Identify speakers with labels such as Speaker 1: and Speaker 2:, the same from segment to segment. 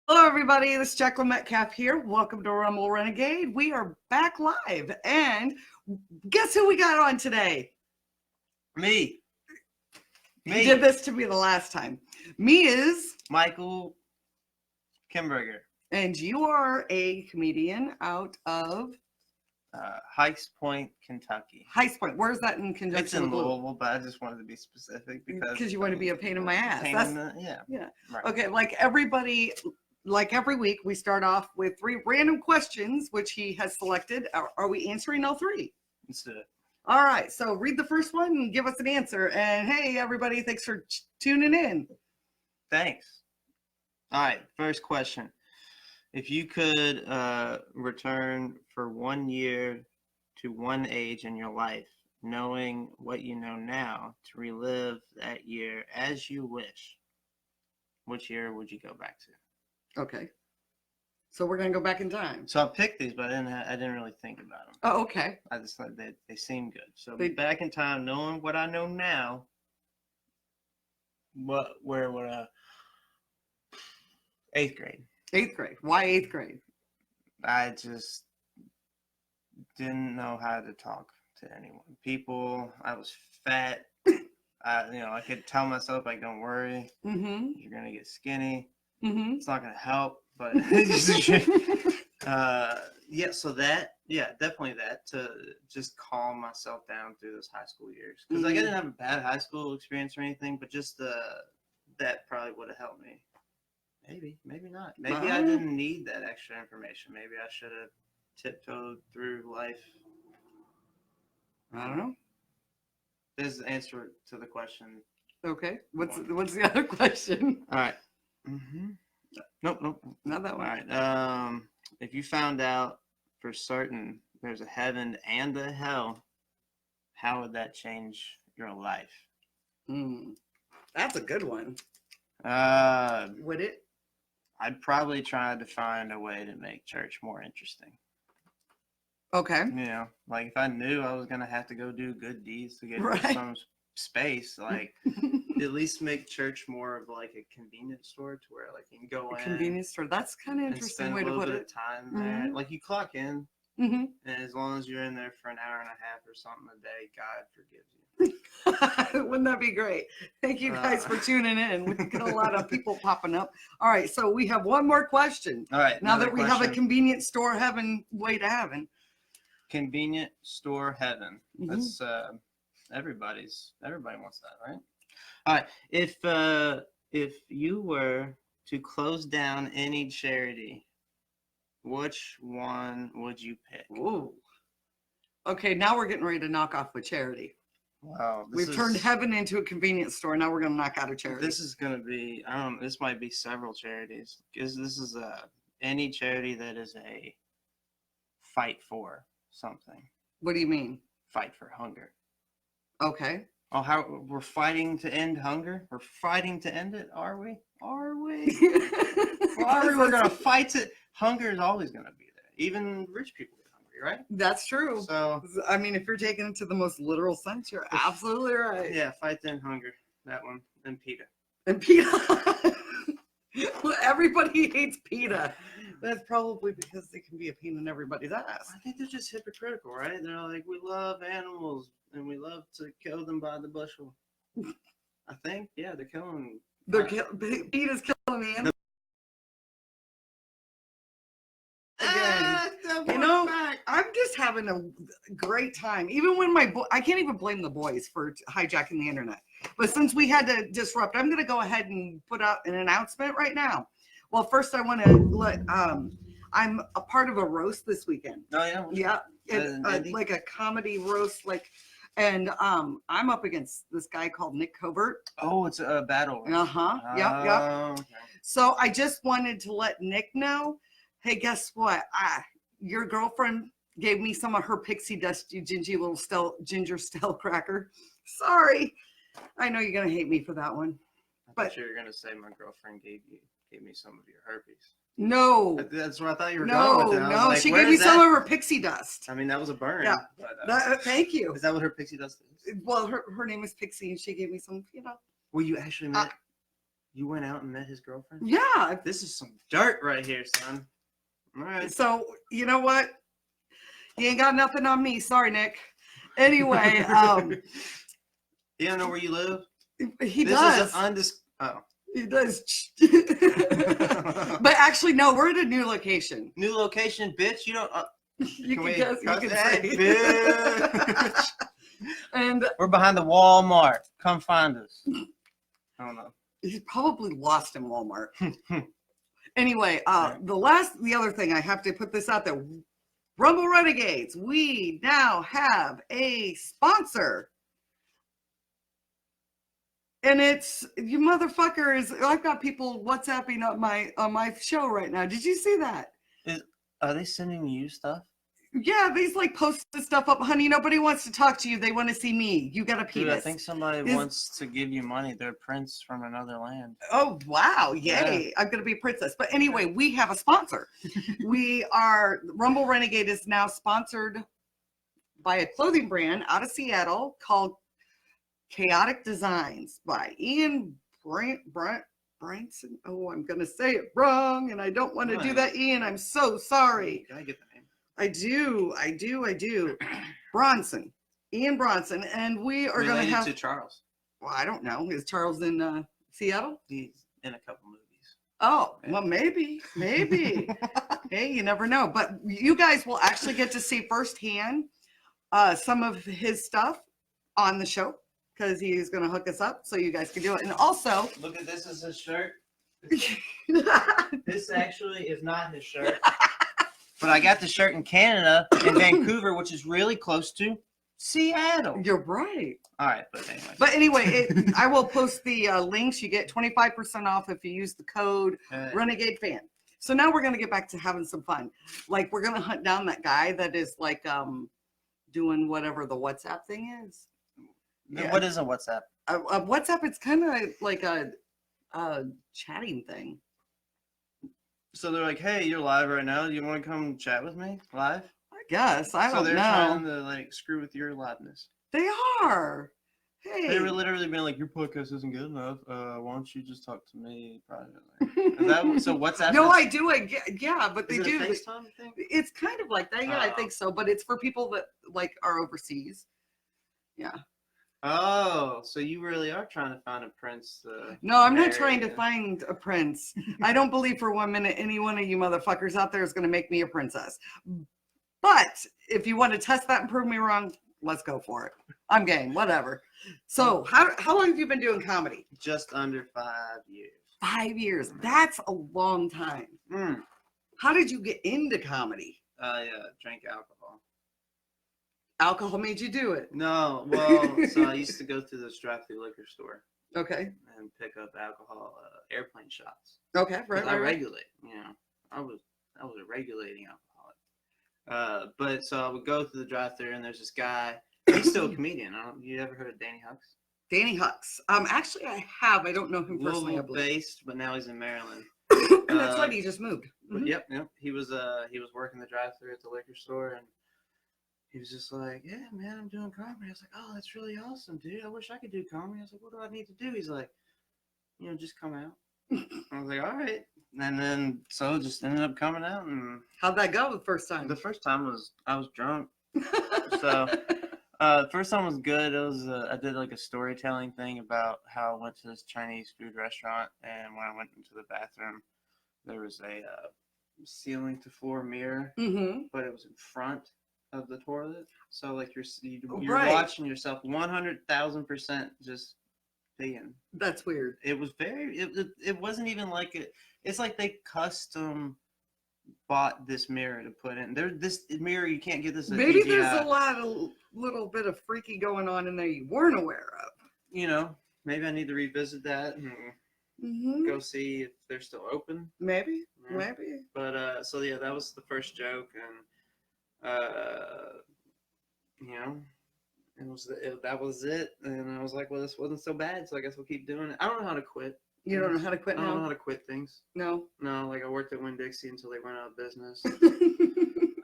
Speaker 1: Hello, everybody. This is Jacklyn Metcalfe here. Welcome to Rumble Renegade. We are back live, and guess who we got on today?
Speaker 2: Me.
Speaker 1: He did this to me the last time. Me is
Speaker 2: Michael Kinberger.
Speaker 1: And you are a comedian out of
Speaker 2: Heights Point, Kentucky.
Speaker 1: Heights Point. Where's that in conjunction?
Speaker 2: It's in Louisville, but I just wanted to be specific
Speaker 1: because you want to be a pain in my ass.
Speaker 2: Yeah. Right.
Speaker 1: Okay, like everybody. Like every week, we start off with 3 random questions, which he has selected. Are we answering all 3?
Speaker 2: Let's do it.
Speaker 1: All right. So read the first one and give us an answer. And hey, everybody, thanks for tuning in.
Speaker 2: Thanks. All right. First question. If you could return for 1 year to one age in your life, knowing what you know now, to relive that year as you wish, which year would you go back to?
Speaker 1: Okay. So we're going to go back in time.
Speaker 2: So I picked these, but I didn't really think about them.
Speaker 1: Oh, okay.
Speaker 2: I just thought they seem good. So back in time, knowing what I know now, where would 8th grade.
Speaker 1: 8th grade. Why 8th grade?
Speaker 2: I just didn't know how to talk to anyone. I was fat. I could tell myself, like, don't worry.
Speaker 1: Mm-hmm.
Speaker 2: You're going to get skinny.
Speaker 1: Mm-hmm.
Speaker 2: It's not going to help, but definitely that, to just calm myself down through those high school years. Because I didn't have a bad high school experience or anything, but just that probably would have helped me. Maybe not. Maybe I didn't need that extra information. Maybe I should have tiptoed through life.
Speaker 1: I don't know.
Speaker 2: There's the answer to the question.
Speaker 1: Okay. What's the other question?
Speaker 2: All right. Mm-hmm. Nope.
Speaker 1: Not that one.
Speaker 2: All right. If you found out for certain there's a heaven and a hell, how would that change your life?
Speaker 1: That's a good one. Would it?
Speaker 2: I'd probably try to find a way to make church more interesting.
Speaker 1: Okay.
Speaker 2: Like if I knew I was gonna have to go do good deeds to get some space, like at least make church more of like a convenience store, to where like you can go in.
Speaker 1: Convenience store. That's kind of interesting way to put it.
Speaker 2: Spend a little bit of time there. Like you clock in, and as long as you're in there for an hour and a half or something a day, God forgives you.
Speaker 1: Wouldn't that be great? Thank you guys for tuning in. We get a lot of people popping up. All right, so we have one more question.
Speaker 2: All right.
Speaker 1: Now that we have a convenience store heaven way to heaven.
Speaker 2: Convenient store heaven. That's everybody wants that, right? All right. If you were to close down any charity, which one would you pick?
Speaker 1: Ooh. Okay, now we're getting ready to knock off with charity.
Speaker 2: Wow.
Speaker 1: We've turned heaven into a convenience store. Now we're going to knock out a charity.
Speaker 2: This is going to be, this might be several charities. Because this is any charity that is a fight for something.
Speaker 1: What do you mean?
Speaker 2: Fight for hunger.
Speaker 1: Okay.
Speaker 2: Oh, how we're fighting to end hunger? We're fighting to end it, are we? Are we? We're going to fight to... Hunger is always going to be there. Even rich people get hungry, right?
Speaker 1: That's true. So, I mean, if you're taking it to the most literal sense, you're absolutely right.
Speaker 2: Yeah, fight to end hunger. That one. And PETA.
Speaker 1: And PETA. Well, everybody hates PETA. That's probably because they can be a pain in everybody's ass.
Speaker 2: I think they're just hypocritical, right? They're like, we love animals and we love to kill them by the bushel. I think, yeah, they're killing.
Speaker 1: PETA's killing the animals. I'm just having a great time. Even when I can't even blame the boys for hijacking the internet. But since we had to disrupt, I'm going to go ahead and put out an announcement right now. Well, first I want to let, I'm a part of a roast this weekend.
Speaker 2: Oh, yeah?
Speaker 1: Yeah. It's like a comedy roast, and I'm up against this guy called Nick Covert.
Speaker 2: Oh, it's a battle.
Speaker 1: Yep. Okay. So I just wanted to let Nick know, hey, guess what? Your girlfriend gave me some of her pixie dust, you ginger stale cracker. Sorry. I know you're going to hate me for that one.
Speaker 2: I thought you were going to say my girlfriend gave me some of your herpes.
Speaker 1: No.
Speaker 2: That's where I thought you were going with it.
Speaker 1: No, like, she gave me some of her pixie dust.
Speaker 2: I mean, that was a burn.
Speaker 1: Yeah. But, thank you.
Speaker 2: Is that what her pixie dust is?
Speaker 1: Well, her name is Pixie, and she gave me some,
Speaker 2: Well, you actually met? You went out and met his girlfriend?
Speaker 1: Yeah.
Speaker 2: This is some dirt right here, son. All right.
Speaker 1: So, you know what? You ain't got nothing on me. Sorry, Nick. Anyway,
Speaker 2: You don't know where you live?
Speaker 1: he
Speaker 2: This
Speaker 1: does.
Speaker 2: is oh.
Speaker 1: He does. But actually, no, we're at a new location.
Speaker 2: New location, bitch. You don't.
Speaker 1: You
Speaker 2: Can
Speaker 1: can
Speaker 2: we
Speaker 1: guess. You
Speaker 2: cut
Speaker 1: can
Speaker 2: that,
Speaker 1: say.
Speaker 2: bitch?
Speaker 1: And
Speaker 2: We're behind the Walmart. Come find us. I don't know.
Speaker 1: he's probably lost in Walmart. Anyway,
Speaker 2: Right.
Speaker 1: the other thing I have to put this out there. Rumble Renegades, we now have a sponsor. And it's you motherfuckers. I've got people WhatsApping on my show right now. Did you see that?
Speaker 2: Are they sending you stuff?
Speaker 1: Yeah, these like posted stuff up, honey. Nobody wants to talk to you. They want to see me. You got a
Speaker 2: Dude,
Speaker 1: penis.
Speaker 2: I think somebody wants to give you money. They're a prince from another land.
Speaker 1: Oh wow, yay!
Speaker 2: Yeah.
Speaker 1: I'm gonna be a princess. But anyway, we have a sponsor. We are Rumble Renegade is now sponsored by a clothing brand out of Seattle called Chaotic Designs by Ian Branson. Oh, I'm gonna say it wrong, and I don't want to do that, Ian. I'm so sorry.
Speaker 2: Can I get the name?
Speaker 1: I do. Bronson, Ian Bronson, and we are going to have.
Speaker 2: to Charles.
Speaker 1: Well, I don't know. Is Charles in Seattle?
Speaker 2: He's in a couple movies.
Speaker 1: Oh, well, maybe. Hey, you never know. But you guys will actually get to see firsthand some of his stuff on the show because he's going to hook us up so you guys can do it. And also,
Speaker 2: Look at this as his shirt. This actually is not his shirt. But I got the shirt in Canada, in Vancouver, which is really close to Seattle.
Speaker 1: You're right.
Speaker 2: All right, but anyway.
Speaker 1: But anyway, I will post the links. You get 25% off if you use the code Renegade Fan. So now we're going to get back to having some fun. Like we're going to hunt down that guy that is like doing whatever the WhatsApp thing is. Yeah.
Speaker 2: What is a WhatsApp?
Speaker 1: WhatsApp, it's kind of like a chatting thing.
Speaker 2: So they're like, hey, you're live right now. You want to come chat with me live?
Speaker 1: I guess. I
Speaker 2: So
Speaker 1: don't
Speaker 2: they're
Speaker 1: know.
Speaker 2: trying to like screw with your liveness.
Speaker 1: They are. Hey.
Speaker 2: They were literally being like, your podcast isn't good enough. Why don't you just talk to me privately? So WhatsApp?
Speaker 1: No, I do. Yeah, but they
Speaker 2: is it
Speaker 1: do.
Speaker 2: a FaceTime thing?
Speaker 1: It's kind of like that. Yeah, I think so. But it's for people that like are overseas. Yeah.
Speaker 2: Oh, so you really are trying to find a prince?
Speaker 1: No, I'm not trying to find a prince. I don't believe for 1 minute any one of you motherfuckers out there is going to make me a princess. But if you want to test that and prove me wrong, let's go for it. I'm game, whatever. So how long have you been doing comedy?
Speaker 2: Just under 5 years.
Speaker 1: 5 years. That's a long time. How did you get into comedy?
Speaker 2: I drank alcohol.
Speaker 1: Alcohol made you do it.
Speaker 2: No, well, so I used to go to this drive-through liquor store
Speaker 1: Okay.
Speaker 2: and pick up alcohol, airplane shots.
Speaker 1: Okay. Right.
Speaker 2: I regulate. You know, I was a regulating alcoholic. But so I would go to the drive-through and there's this guy. He's still a comedian. You ever heard of Danny Hucks?
Speaker 1: Danny Hucks. Actually, I have. I don't know him personally. I
Speaker 2: Louisville
Speaker 1: believe.
Speaker 2: based, but now he's in Maryland.
Speaker 1: And that's right. He just moved.
Speaker 2: But yep. He was working the drive-through at the liquor store and. He was just like, yeah, man, I'm doing comedy. I was like, oh, that's really awesome, dude. I wish I could do comedy. I was like, what do I need to do? He's like, just come out. I was like, all right. And then, so just ended up coming out. And
Speaker 1: how'd that go the first time?
Speaker 2: the first time I was drunk. So the first time was good. It was, I did like a storytelling thing about how I went to this Chinese food restaurant. And when I went into the bathroom, there was a ceiling to floor mirror, but it was in front of the toilet, so like you're
Speaker 1: right.
Speaker 2: watching yourself 100,000% just peeing.
Speaker 1: That's weird.
Speaker 2: It was it wasn't even like it. It's like they custom bought this mirror to put in. This mirror you can't get this.
Speaker 1: Maybe there's a little bit of freaky going on in there you weren't aware of.
Speaker 2: Maybe I need to revisit that and go see if they're still open.
Speaker 1: Maybe.
Speaker 2: But so yeah, that was the first joke and. That was it, and I was like, well, this wasn't so bad, so I guess we'll keep doing it. I don't know how to quit.
Speaker 1: You don't know how to quit now?
Speaker 2: I don't know how to quit things.
Speaker 1: No,
Speaker 2: like I worked at Winn-Dixie until they went out of business.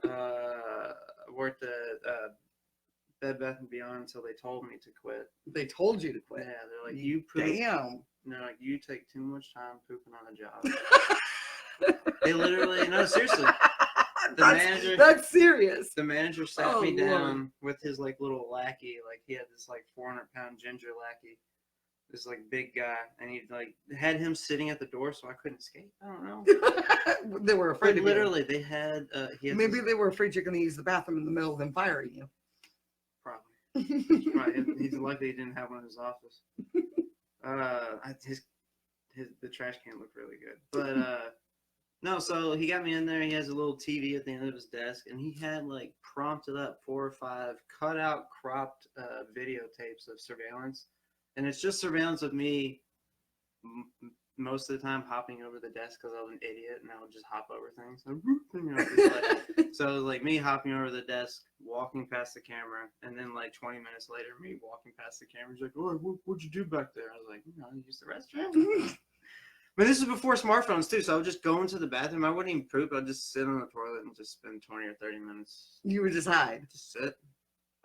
Speaker 2: I worked at Bed Bath & Beyond until they told me to quit.
Speaker 1: They told you to
Speaker 2: Yeah,
Speaker 1: quit.
Speaker 2: they're like, you poop.
Speaker 1: Damn.
Speaker 2: They're like, you take too much time pooping on the job. They literally, no, seriously.
Speaker 1: That's serious.
Speaker 2: The manager sat
Speaker 1: Oh,
Speaker 2: me down
Speaker 1: Lord.
Speaker 2: with his like little lackey. Like he had this like 400-pound ginger lackey, this like big guy, and he like had him sitting at the door so I couldn't escape. I don't know.
Speaker 1: They were afraid
Speaker 2: But
Speaker 1: of
Speaker 2: literally, they had.
Speaker 1: Maybe they were afraid you're going to use the bathroom in the middle of them firing you.
Speaker 2: Probably. Right. He's lucky he didn't have one in his office. The trash can looked really good, but no. So he got me in there. He has a little TV at the end of his desk, and he had like prompted up 4 or 5 cut out, cropped videotapes of surveillance, and it's just surveillance of me. Most of the time, hopping over the desk because I was an idiot, and I would just hop over things. So it was like me hopping over the desk, walking past the camera, and then like 20 minutes later, me walking past the camera. He's like, "Oh, what'd you do back there?" I was like, "I used the restroom." But this is before smartphones too, so I would just go into the bathroom. I wouldn't even poop. I'd just sit on the toilet and just spend 20 or 30 minutes.
Speaker 1: You would just hide.
Speaker 2: Just sit.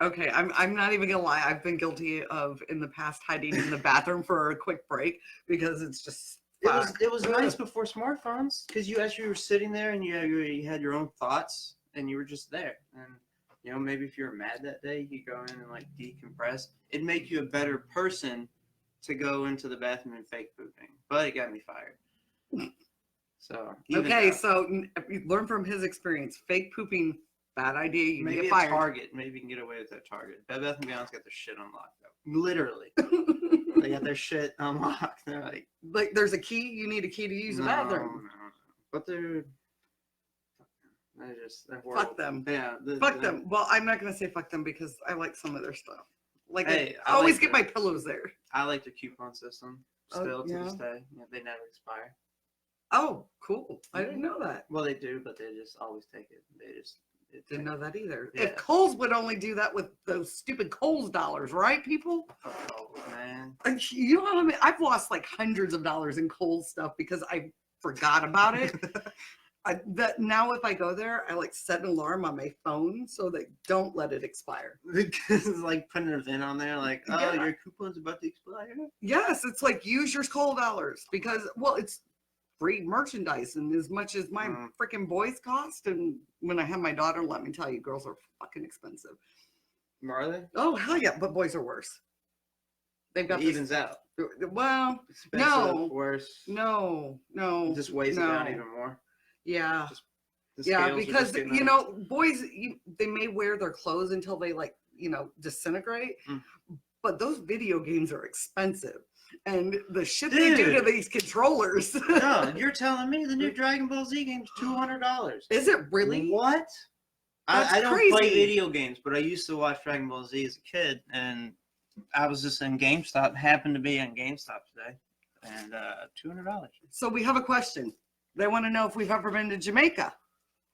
Speaker 1: Okay, I'm not even gonna lie. I've been guilty of in the past hiding in the bathroom for a quick break because it's just.
Speaker 2: It was nice before smartphones because you actually were sitting there and you had your own thoughts and you were just there. And maybe if you were mad that day, you go in and like decompress. It'd make you a better person to go into the bathroom and fake pooping. But it got me fired. So
Speaker 1: okay, so you learn from his experience. Fake pooping, bad idea. You
Speaker 2: maybe
Speaker 1: get fired.
Speaker 2: Target. Maybe you can get away with that Target. Bed Bath & Beyond's got their shit unlocked though. Literally. They got their shit unlocked. They're
Speaker 1: like there's a key. You need a key to use the bathroom.
Speaker 2: No. But they're horrible.
Speaker 1: Fuck them.
Speaker 2: Yeah.
Speaker 1: Fuck them. Well, I'm not gonna say fuck them because I like some of their stuff. Like
Speaker 2: Hey,
Speaker 1: I always get my pillows there.
Speaker 2: I like the coupon system still to this day. Yeah, they never expire.
Speaker 1: Oh, cool. I didn't know that.
Speaker 2: Well, they do, but they just always take it.
Speaker 1: Didn't know that either.
Speaker 2: Yeah.
Speaker 1: If Kohl's would only do that with those stupid Kohl's dollars, right, people?
Speaker 2: Oh, man.
Speaker 1: You know what I mean? I've lost like hundreds of dollars in Kohl's stuff because I forgot about it. Now if I go there, I like set an alarm on my phone so they don't let it expire.
Speaker 2: It's like putting a VIN on there, like, oh,
Speaker 1: Yeah.
Speaker 2: your coupon's about to expire.
Speaker 1: Yes, it's like use your Kohl dollars because, well, it's free merchandise and as much as my freaking boys cost. And when I have my daughter, let me tell you, girls are fucking expensive.
Speaker 2: Are they?
Speaker 1: Oh, hell yeah, but boys are worse. They've got
Speaker 2: It evens out.
Speaker 1: Well,
Speaker 2: Expensive,
Speaker 1: no.
Speaker 2: worse.
Speaker 1: No.
Speaker 2: It just weighs it down even more.
Speaker 1: Yeah.
Speaker 2: The
Speaker 1: Yeah,
Speaker 2: scales are
Speaker 1: because,
Speaker 2: just getting
Speaker 1: boys, they may wear their clothes until they disintegrate. But those video games are expensive. And the shit they do to these controllers.
Speaker 2: No, you're telling me the new Dragon Ball Z game's $200.
Speaker 1: Is it really?
Speaker 2: What? I don't
Speaker 1: crazy.
Speaker 2: play video games, but I used to watch Dragon Ball Z as a kid, and I was just in GameStop, happened to be in GameStop today, and $200.
Speaker 1: So we have a question. They want to know if we've ever been to Jamaica.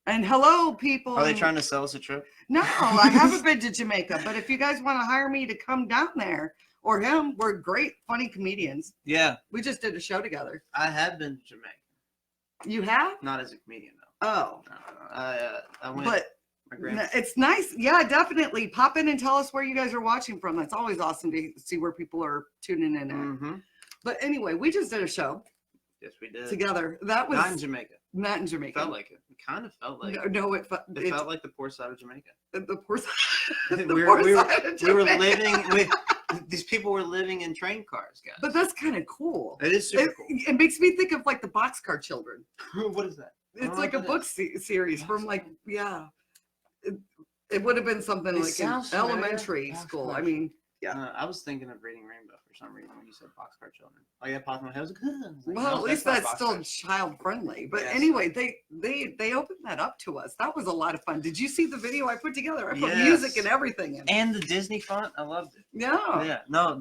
Speaker 1: And hello, people.
Speaker 2: Are they trying to sell us a trip?
Speaker 1: No, I haven't been to Jamaica. But if you guys want to hire me to come down there, or him, we're great, funny comedians.
Speaker 2: Yeah.
Speaker 1: We just did a show together.
Speaker 2: I have been to Jamaica.
Speaker 1: You have?
Speaker 2: Not as a comedian, though.
Speaker 1: Oh.
Speaker 2: I went.
Speaker 1: But it's nice. Yeah, definitely. Pop in and tell us where you guys are watching from. That's always awesome to see where people are tuning in at. But anyway, we just did a show.
Speaker 2: Yes, we did.
Speaker 1: Together. That was
Speaker 2: not in Jamaica.
Speaker 1: Not in Jamaica.
Speaker 2: Felt like it. It kind of felt like
Speaker 1: no, it
Speaker 2: felt like the poor side of Jamaica.
Speaker 1: The poor side.
Speaker 2: we were living. These people were living in train cars, guys.
Speaker 1: But that's kind of cool.
Speaker 2: It is super cool.
Speaker 1: It makes me think of like the Boxcar Children.
Speaker 2: What is that?
Speaker 1: It's like a book series from like, yeah. It would have been something like in elementary school. I mean, yeah.
Speaker 2: I was thinking of Reading Rainbow for some reason when you said Boxcar Children. Like that popped in my head. I was like,
Speaker 1: well, at least that's still child friendly. But anyway, they opened that up to us. That was a lot of fun. Did you see the video I put together? I put music and everything in it.
Speaker 2: And the Disney font, I loved it.
Speaker 1: Yeah.
Speaker 2: Yeah. No,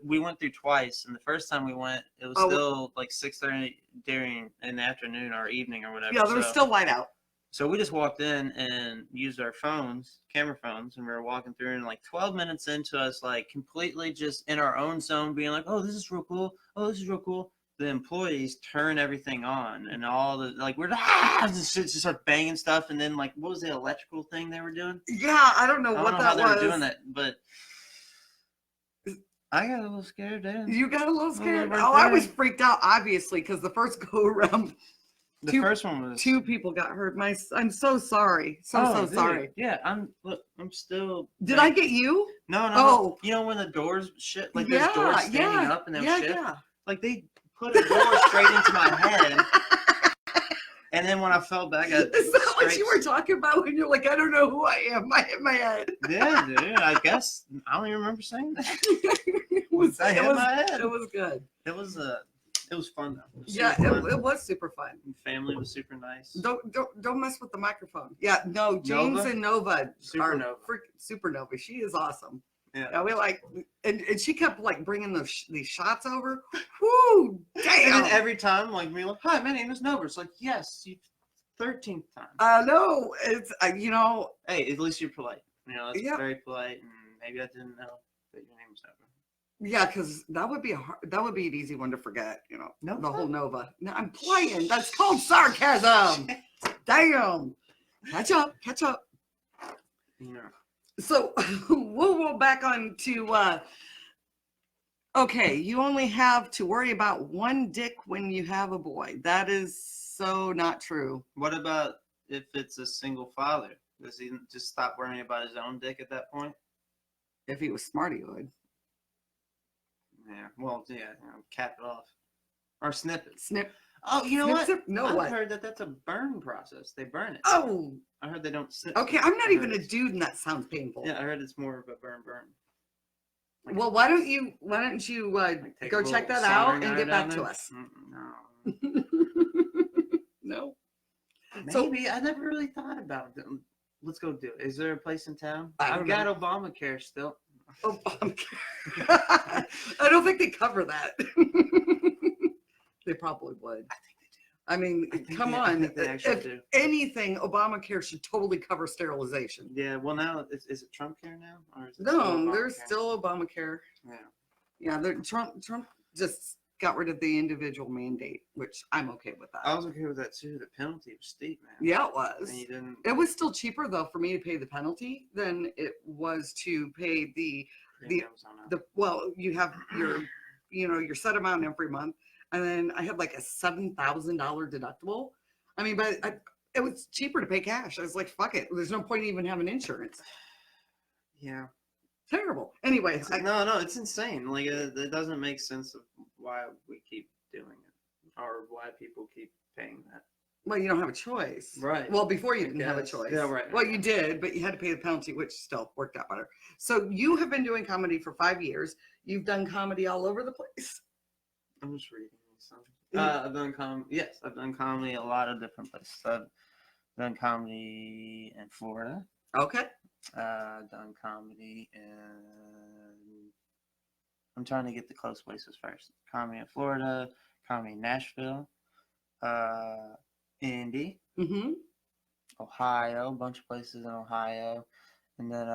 Speaker 2: we went through twice, and the first time we went, it was still like 6:30 during an afternoon or evening or whatever.
Speaker 1: Yeah, there was still light out.
Speaker 2: So we just walked in and used our camera phones, and we were walking through, and like 12 minutes into us, like completely just in our own zone, being like, oh, this is real cool. Oh, this is real cool. the employees turn everything on, and all the like we're just start banging stuff, and then like what was the electrical thing they were doing?
Speaker 1: Yeah, I don't know
Speaker 2: I don't
Speaker 1: what
Speaker 2: know
Speaker 1: that
Speaker 2: how they
Speaker 1: was.
Speaker 2: were doing that, but I got a little scared there.
Speaker 1: You got a little scared?
Speaker 2: right
Speaker 1: Oh, I
Speaker 2: there.
Speaker 1: was freaked out, obviously, because the first go around,
Speaker 2: The first one was
Speaker 1: 2 people got hurt. I'm so sorry. So
Speaker 2: dude.
Speaker 1: sorry.
Speaker 2: Yeah, I'm still.
Speaker 1: Did I get you?
Speaker 2: No.
Speaker 1: Oh.
Speaker 2: You know when the doors shit, like
Speaker 1: Yeah,
Speaker 2: there's doors standing
Speaker 1: yeah,
Speaker 2: up and they'll
Speaker 1: yeah,
Speaker 2: shift?
Speaker 1: yeah.
Speaker 2: Like they put a door straight into my head. And then when I fell back, I
Speaker 1: Is that what
Speaker 2: straight-
Speaker 1: you were talking about when you're like, I don't know who I am? I hit my head.
Speaker 2: Yeah, dude. I guess I don't even remember saying that.
Speaker 1: it was
Speaker 2: I hit my head.
Speaker 1: It was good.
Speaker 2: It was fun though. It was
Speaker 1: Yeah,
Speaker 2: super fun.
Speaker 1: it was super fun.
Speaker 2: And family was super nice.
Speaker 1: Don't mess with the microphone. Yeah, no, James
Speaker 2: Nova?
Speaker 1: and Nova
Speaker 2: Supernova.
Speaker 1: are supernova. She is awesome.
Speaker 2: Yeah.
Speaker 1: We like, and she kept like bringing these shots over. Whoo, damn!
Speaker 2: And then every time, like me, like, hi, my name is Nova. It's like, yes, you 13th time.
Speaker 1: No, it's
Speaker 2: Hey, at least you're polite. You know, that's
Speaker 1: Yep.
Speaker 2: very polite, and maybe I didn't know that your name was Nova.
Speaker 1: yeah, because that would be an easy one to forget.
Speaker 2: No,
Speaker 1: the whole Nova. No, I'm playing. That's called sarcasm. Damn. Catch up.
Speaker 2: Yeah.
Speaker 1: So we'll go back on to okay, you only have to worry about one dick when you have a boy. That is so not true.
Speaker 2: What about if it's a single father? Does he just stop worrying about his own dick at that point?
Speaker 1: If he was smart, he would.
Speaker 2: Yeah. Well, yeah. Cap it off. Or snip it.
Speaker 1: Snip.
Speaker 2: Oh, you know
Speaker 1: Snip,
Speaker 2: what?
Speaker 1: snip. No,
Speaker 2: I've
Speaker 1: what?
Speaker 2: heard that's a burn process. They burn it.
Speaker 1: Oh,
Speaker 2: I heard they don't snip.
Speaker 1: okay. I'm not even a dude, and that sounds painful.
Speaker 2: Yeah, I heard it's more of a burn. Like,
Speaker 1: Well, why don't you
Speaker 2: like take
Speaker 1: go
Speaker 2: a
Speaker 1: check
Speaker 2: little
Speaker 1: that out
Speaker 2: soldering
Speaker 1: and get
Speaker 2: iron
Speaker 1: back
Speaker 2: down
Speaker 1: to us?
Speaker 2: No.
Speaker 1: No.
Speaker 2: Maybe. I never really thought about them. Let's go do it. Is there a place in town?
Speaker 1: I don't
Speaker 2: I've got Obamacare still.
Speaker 1: I don't think they cover that. They probably would.
Speaker 2: I think they do.
Speaker 1: I mean, come
Speaker 2: I
Speaker 1: on.
Speaker 2: think they actually
Speaker 1: If
Speaker 2: do.
Speaker 1: anything, Obamacare should totally cover sterilization.
Speaker 2: Yeah. Well, now is it Trump care now, or is it
Speaker 1: No, there's
Speaker 2: Obamacare?
Speaker 1: still Obamacare.
Speaker 2: Yeah.
Speaker 1: Yeah, Trump just got rid of the individual mandate, which I'm okay with that.
Speaker 2: I was okay with that too. The penalty was steep, man.
Speaker 1: Yeah, it was.
Speaker 2: And you didn't.
Speaker 1: It was still cheaper though for me to pay the penalty than it was to pay the
Speaker 2: premiums on it.
Speaker 1: well, you have your set amount every month, and then I had like a $7,000 deductible. I mean, but it was cheaper to pay cash. I was like, fuck it. There's no point even having insurance.
Speaker 2: Yeah.
Speaker 1: Terrible. Anyway,
Speaker 2: No, it's insane. Like it doesn't make sense of why we keep doing it, or why people keep paying that.
Speaker 1: well, you don't have a choice.
Speaker 2: Right.
Speaker 1: Well, before you didn't have a
Speaker 2: guess.
Speaker 1: choice.
Speaker 2: Yeah, right.
Speaker 1: Well, you did, but you had to pay the penalty, which still worked out better. So you have been doing comedy for 5 years. You've done comedy all over the place.
Speaker 2: I'm just reading something. I've done comedy. Yes, I've done comedy a lot of different places. I've done comedy in Florida.
Speaker 1: Okay.
Speaker 2: Done comedy in. I'm trying to get the close places first. Comedy in Florida, comedy in Nashville, Indy,
Speaker 1: Mm-hmm.
Speaker 2: Ohio, a bunch of places in Ohio, and then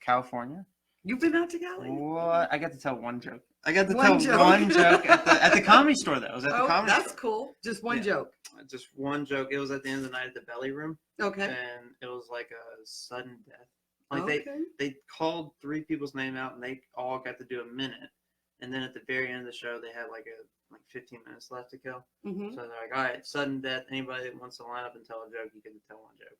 Speaker 2: California.
Speaker 1: You've been out to Cali?
Speaker 2: What? I got to tell one joke. I got to
Speaker 1: One
Speaker 2: tell
Speaker 1: joke.
Speaker 2: one joke at the comedy store. Though. I was at the
Speaker 1: Oh,
Speaker 2: comedy
Speaker 1: that's
Speaker 2: store.
Speaker 1: cool. Just one
Speaker 2: Yeah.
Speaker 1: joke.
Speaker 2: Just one joke. It was at the end of the night at the Belly Room,
Speaker 1: Okay.
Speaker 2: and it was like a sudden death. Like
Speaker 1: Okay.
Speaker 2: they called 3 people's name out, and they all got to do a minute. And then at the very end of the show, they had like 15 minutes left to kill.
Speaker 1: Mm-hmm.
Speaker 2: So they're like, all right, sudden death. Anybody that wants to line up and tell a joke, you can tell one joke.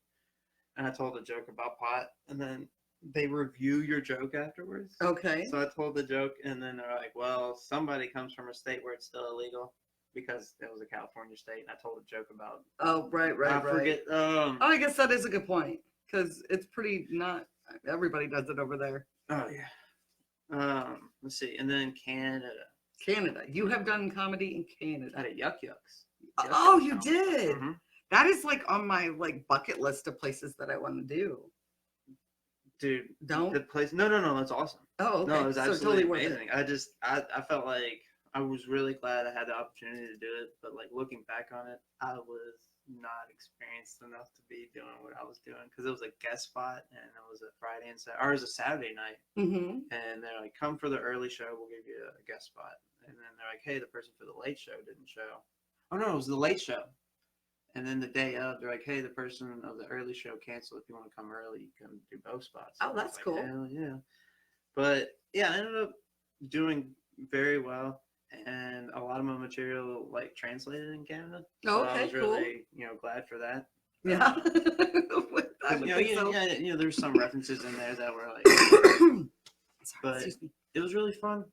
Speaker 2: And I told a joke about pot, and then they review your joke afterwards.
Speaker 1: Okay.
Speaker 2: So I told the joke, and then they're like, well, somebody comes from a state where it's still illegal because it was a California state. And I told a joke about.
Speaker 1: Oh, right.
Speaker 2: I forget.
Speaker 1: Oh, I guess that is a good point because it's pretty not. Everybody does it over there.
Speaker 2: Oh yeah. Let's see, and then Canada.
Speaker 1: Canada. You have done comedy in Canada.
Speaker 2: At a Yuck Yucks.
Speaker 1: Oh, you did.
Speaker 2: Mhm.
Speaker 1: That is like on my bucket list of places that I want to do.
Speaker 2: Dude,
Speaker 1: Don't.
Speaker 2: the place. No, that's awesome.
Speaker 1: Oh, okay.
Speaker 2: No, it was
Speaker 1: So
Speaker 2: absolutely
Speaker 1: totally worth it.
Speaker 2: amazing. I felt like I was really glad I had the opportunity to do it, but like looking back on it, I was not experienced enough to be doing what I was doing because it was a guest spot and it was a Friday and Saturday, or it was a Saturday night,
Speaker 1: Mm-hmm.
Speaker 2: and they're like, come for the early show, we'll give you a guest spot. and then they're like, hey, the person for the late show didn't show. Oh no, it was the late show. And then the day of, they're like, hey, the person of the early show canceled. If you want to come early, you can do both spots.
Speaker 1: Oh, that's cool.
Speaker 2: Hell yeah. But yeah, I ended up doing very well, and a lot of my material like translated in Canada. So
Speaker 1: Okay,
Speaker 2: I was
Speaker 1: cool.
Speaker 2: really, glad for that.
Speaker 1: Yeah. I would think so.
Speaker 2: There's some references in there that were like, but
Speaker 1: Excuse me.
Speaker 2: it was really fun.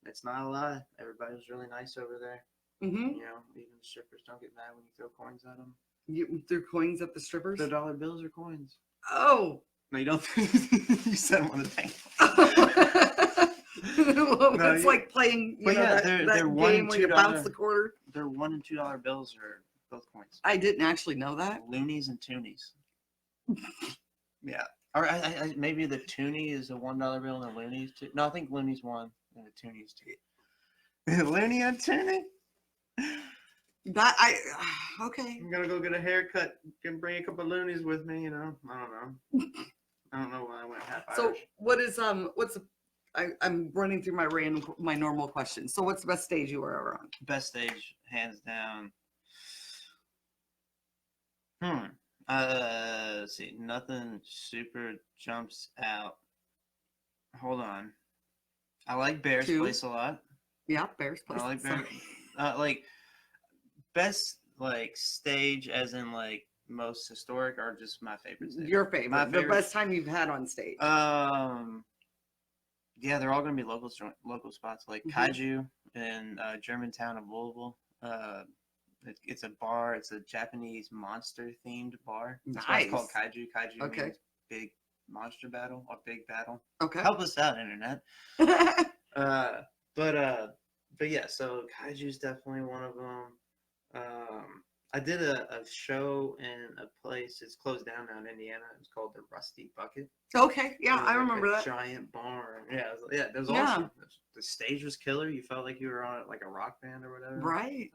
Speaker 2: It's not a lie. Everybody was really nice over there.
Speaker 1: Mm-hmm.
Speaker 2: Even the strippers don't get mad when you throw coins at them.
Speaker 1: You threw coins at the strippers?
Speaker 2: They're dollar bills or coins.
Speaker 1: Oh.
Speaker 2: No, you don't. You set them on the table.
Speaker 1: Well,
Speaker 2: No,
Speaker 1: it's like playing, that
Speaker 2: they're $1
Speaker 1: game
Speaker 2: and
Speaker 1: where you
Speaker 2: $2
Speaker 1: bounce the quarter.
Speaker 2: They're $1 and $2 bills or both coins.
Speaker 1: I didn't actually know that.
Speaker 2: Loonies and toonies. Yeah. Or maybe the toonie is a $1 bill and the loonies too. No, I think loonies one and the toonies two. Looney and toonie.
Speaker 1: Okay.
Speaker 2: I'm gonna go get a haircut. Can bring a couple loonies with me. I don't know. I don't know why I went half
Speaker 1: So
Speaker 2: Irish.
Speaker 1: what is I'm running through my normal questions. So what's the best stage you were ever on?
Speaker 2: Best stage, hands down. Let's see. Nothing super jumps out. Hold on. I like Bear's Place a lot.
Speaker 1: Yeah, Bear's Place.
Speaker 2: I like Bear. Best stage, as in most historic, or just my favorite stage?
Speaker 1: Your favorite. The best time you've had on stage.
Speaker 2: Yeah, they're all gonna be local spots like Kaiju in Germantown of Louisville. It's a bar. It's a Japanese monster themed bar. That's why it's called Kaiju. Kaiju means big monster battle or big battle.
Speaker 1: Okay.
Speaker 2: Help us out, internet. But yeah, so Kaiju's definitely one of them. I did a show in a place. It's closed down now in Indiana. It's called the Rusty Bucket.
Speaker 1: Okay, yeah, I remember that.
Speaker 2: Giant barn. Yeah, it was awesome. The stage was killer. You felt like you were on a rock band or whatever.
Speaker 1: Right.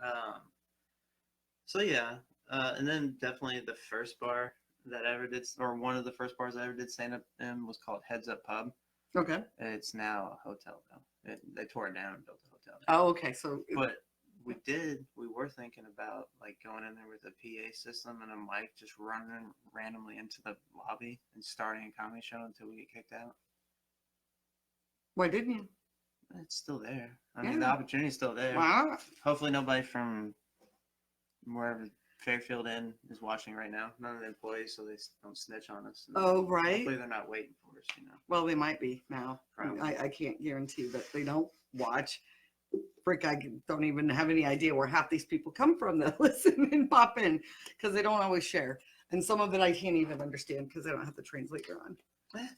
Speaker 2: So yeah, and then definitely the first bar that I ever did, or one of the first bars I ever did stand up in, was called Heads Up Pub.
Speaker 1: Okay.
Speaker 2: It's now a hotel though. They tore it down and built a hotel.
Speaker 1: Oh, okay. So,
Speaker 2: but we were thinking about going in there with a PA system and a mic, just running randomly into the lobby and starting a comedy show until we get kicked out.
Speaker 1: Why didn't you?
Speaker 2: It's still there. I mean, the opportunity's still there.
Speaker 1: Wow.
Speaker 2: Hopefully nobody from wherever Fairfield Inn is watching right now. None of the employees, so they don't snitch on us.
Speaker 1: Oh, right.
Speaker 2: Hopefully they're not waiting for us,
Speaker 1: Well, they might be now.
Speaker 2: Probably.
Speaker 1: I can't guarantee that they don't watch. Frick, I don't even have any idea where half these people come from that listen and pop in, because they don't always share. And some of it I can't even understand because I don't have the translator on.
Speaker 2: Yeah.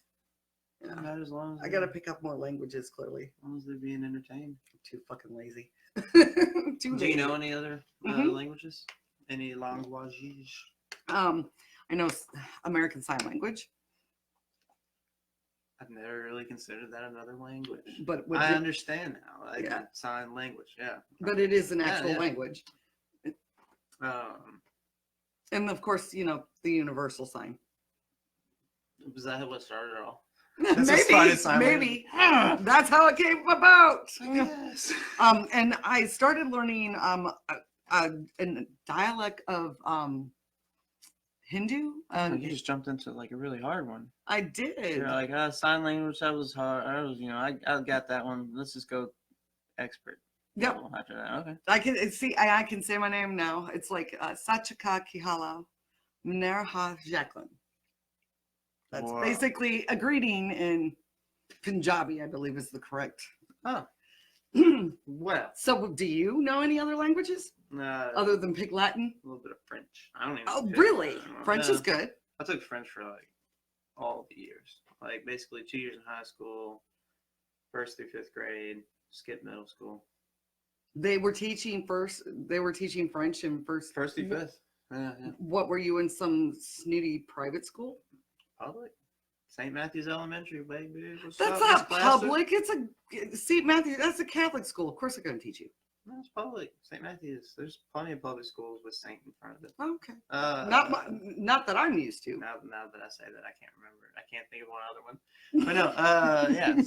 Speaker 2: Not as long as
Speaker 1: I got to pick up more languages, clearly.
Speaker 2: As long as they're being entertained.
Speaker 1: I'm too fucking lazy.
Speaker 2: Do you know any other languages? Any languages?
Speaker 1: I know American Sign Language.
Speaker 2: I've never really considered that another language.
Speaker 1: But
Speaker 2: I understand now. Sign language, yeah.
Speaker 1: But it is an actual language. And of course, the universal sign.
Speaker 2: Was that what started it all?
Speaker 1: Maybe. That's how it came about.
Speaker 2: Yes.
Speaker 1: And I started learning a dialect of Hindu.
Speaker 2: You just jumped into a really hard one.
Speaker 1: I did.
Speaker 2: You're sign language, that was hard. I got that one. Let's just go expert.
Speaker 1: Yep.
Speaker 2: After that, okay.
Speaker 1: I can say my name now. It's Sachaka Kihala Mnerha Jacklyn. That's basically a greeting in Punjabi, I believe is the correct.
Speaker 2: Oh. Well.
Speaker 1: So do you know any other languages? Other than Pig Latin?
Speaker 2: A little bit of French. I don't even
Speaker 1: Oh, really? French is good.
Speaker 2: I took French for all the years. Basically 2 years in high school, 1st through 5th grade, skipped middle school.
Speaker 1: They were teaching French in first
Speaker 2: through 5th. Yeah.
Speaker 1: What, were you in some snooty private school?
Speaker 2: Public. St. Matthew's Elementary, baby.
Speaker 1: That's not public. It's a St. Matthew. That's a Catholic school. Of course they're going to teach you.
Speaker 2: No, it's public. St. Matthew's. There's plenty of public schools with Saint in front of it.
Speaker 1: Okay.
Speaker 2: Uh,
Speaker 1: Not that I'm used to.
Speaker 2: now that I say that, I can't remember. I can't think of one other one. But no, yeah.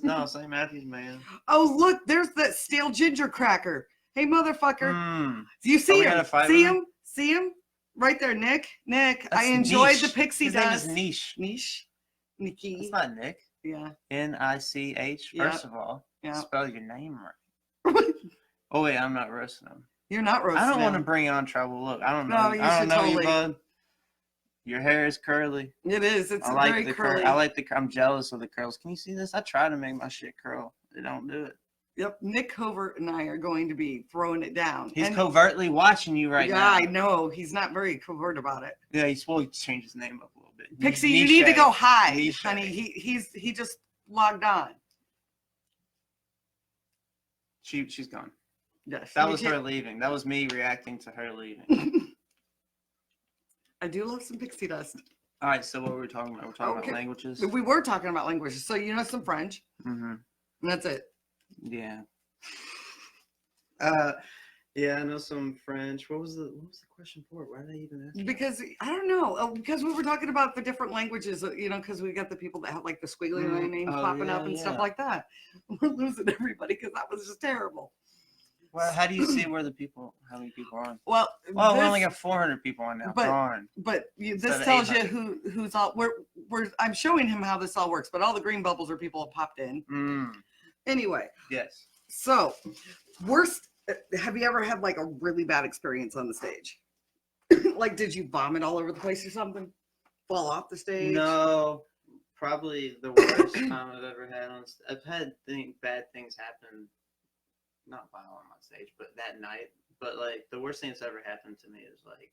Speaker 2: No, St. Matthew's, man.
Speaker 1: Oh, look, there's that stale ginger cracker. Hey, motherfucker. Do you
Speaker 2: Are
Speaker 1: see
Speaker 2: we
Speaker 1: him?
Speaker 2: gonna fight
Speaker 1: See
Speaker 2: with
Speaker 1: him? See him? Right there, Nick. Nick, I
Speaker 2: That's
Speaker 1: enjoyed
Speaker 2: Niche.
Speaker 1: the pixie
Speaker 2: His
Speaker 1: dust.
Speaker 2: name is Niche.
Speaker 1: Niche. Nikki.
Speaker 2: It's not Nick.
Speaker 1: Yeah.
Speaker 2: N-I-C-H.
Speaker 1: Yeah.
Speaker 2: First of all,
Speaker 1: Yeah.
Speaker 2: spell your name right. Oh wait, I'm not roasting him.
Speaker 1: You're not roasting
Speaker 2: I don't want to
Speaker 1: him.
Speaker 2: bring on trouble. Look, I don't know.
Speaker 1: No, you
Speaker 2: I don't
Speaker 1: should
Speaker 2: know
Speaker 1: totally.
Speaker 2: you, bud. Your hair is curly.
Speaker 1: It is. It's
Speaker 2: I like
Speaker 1: very
Speaker 2: the
Speaker 1: curly.
Speaker 2: I'm jealous of the curls. Can you see this? I try to make my shit curl. They don't do it.
Speaker 1: Yep. Nick Covert and I are going to be throwing it down.
Speaker 2: He's
Speaker 1: And-
Speaker 2: covertly watching you right
Speaker 1: yeah,
Speaker 2: now.
Speaker 1: I know. He's not very covert about it.
Speaker 2: Yeah, he's supposed to change his name up a little bit.
Speaker 1: Pixie, you need to go hide,
Speaker 2: Niche.
Speaker 1: honey. He just logged on.
Speaker 2: She's gone.
Speaker 1: Yes.
Speaker 2: That
Speaker 1: you
Speaker 2: was
Speaker 1: can't-
Speaker 2: her leaving. That was me reacting to her leaving.
Speaker 1: I do love some pixie dust.
Speaker 2: All right, so what were we talking about? We're talking
Speaker 1: Okay.
Speaker 2: about languages.
Speaker 1: We were talking about languages, so you know some French,
Speaker 2: Mm-hmm.
Speaker 1: and that's it.
Speaker 2: Yeah. Yeah, I know some French. What was the question for? Why did I even ask?
Speaker 1: Because I don't know, because we were talking about the different languages, you know, because we got the people that have like the squiggly names
Speaker 2: Oh,
Speaker 1: popping
Speaker 2: yeah,
Speaker 1: up and stuff
Speaker 2: yeah.
Speaker 1: like that. We're losing everybody because that was just terrible.
Speaker 2: Well, how do you see where the people? How many people are on?
Speaker 1: Well,
Speaker 2: Well, we
Speaker 1: this-
Speaker 2: only got 400 people on now.
Speaker 1: but-
Speaker 2: Darn.
Speaker 1: But this
Speaker 2: Instead of
Speaker 1: tells you
Speaker 2: 800.
Speaker 1: who's all. We're I'm showing him how this all works, but all the green bubbles are people that popped in. Anyway,
Speaker 2: Yes.
Speaker 1: so worst. Have you ever had like a really bad experience on the stage? Like, did you vomit all over the place or something? Fall off the stage?
Speaker 2: No, probably the worst time I've ever had on. I've had bad things happen, not while on my stage, but that night. But like the worst thing that's ever happened to me is like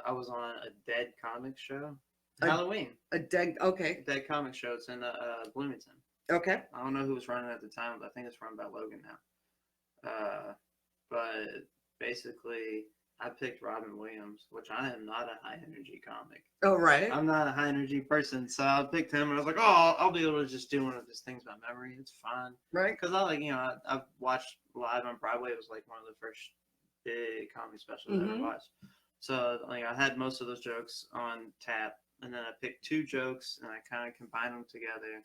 Speaker 2: I was on a dead comic show, Halloween.
Speaker 1: A dead. Okay.
Speaker 2: Dead comic show. It's in Bloomington.
Speaker 1: Okay.
Speaker 2: I don't know who was running at the time, but I think it's run by Logan now. But basically, I picked Robin Williams, which I am not a high energy comic.
Speaker 1: Oh, right.
Speaker 2: I'm not a high energy person, so I picked him, and I was like, oh, I'll be able to just do one of these things by memory. It's fine.
Speaker 1: Right.
Speaker 2: Because I've watched live on Broadway. It was like one of the first big comedy specials I ever watched. So like I had most of those jokes on tap, and then I picked 2 jokes, and I kind of combined them together.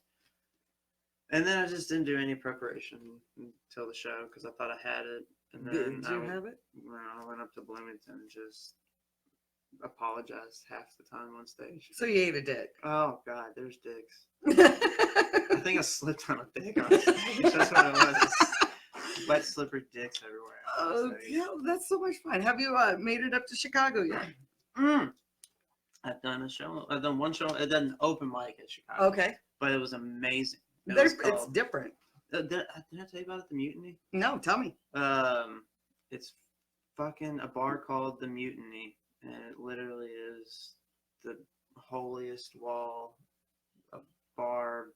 Speaker 2: And then I just didn't do any preparation until the show because I thought I had it. And then
Speaker 1: Did you have it?
Speaker 2: I went up to Bloomington and just apologized half the time on stage.
Speaker 1: So you ate a dick.
Speaker 2: Oh God, there's dicks. I think I slipped on a dick on stage. That's what it was. Just wet, slippery dicks everywhere.
Speaker 1: Oh, yeah, that's so much fun. Have you made it up to Chicago yet?
Speaker 2: I've done a show. I've done one show. I've done an open mic at Chicago.
Speaker 1: Okay.
Speaker 2: But it was amazing.
Speaker 1: It's different.
Speaker 2: Did I tell you about it, the Mutiny?
Speaker 1: No, tell me.
Speaker 2: It's fucking a bar called the Mutiny, and it literally is the holiest wall, a bar.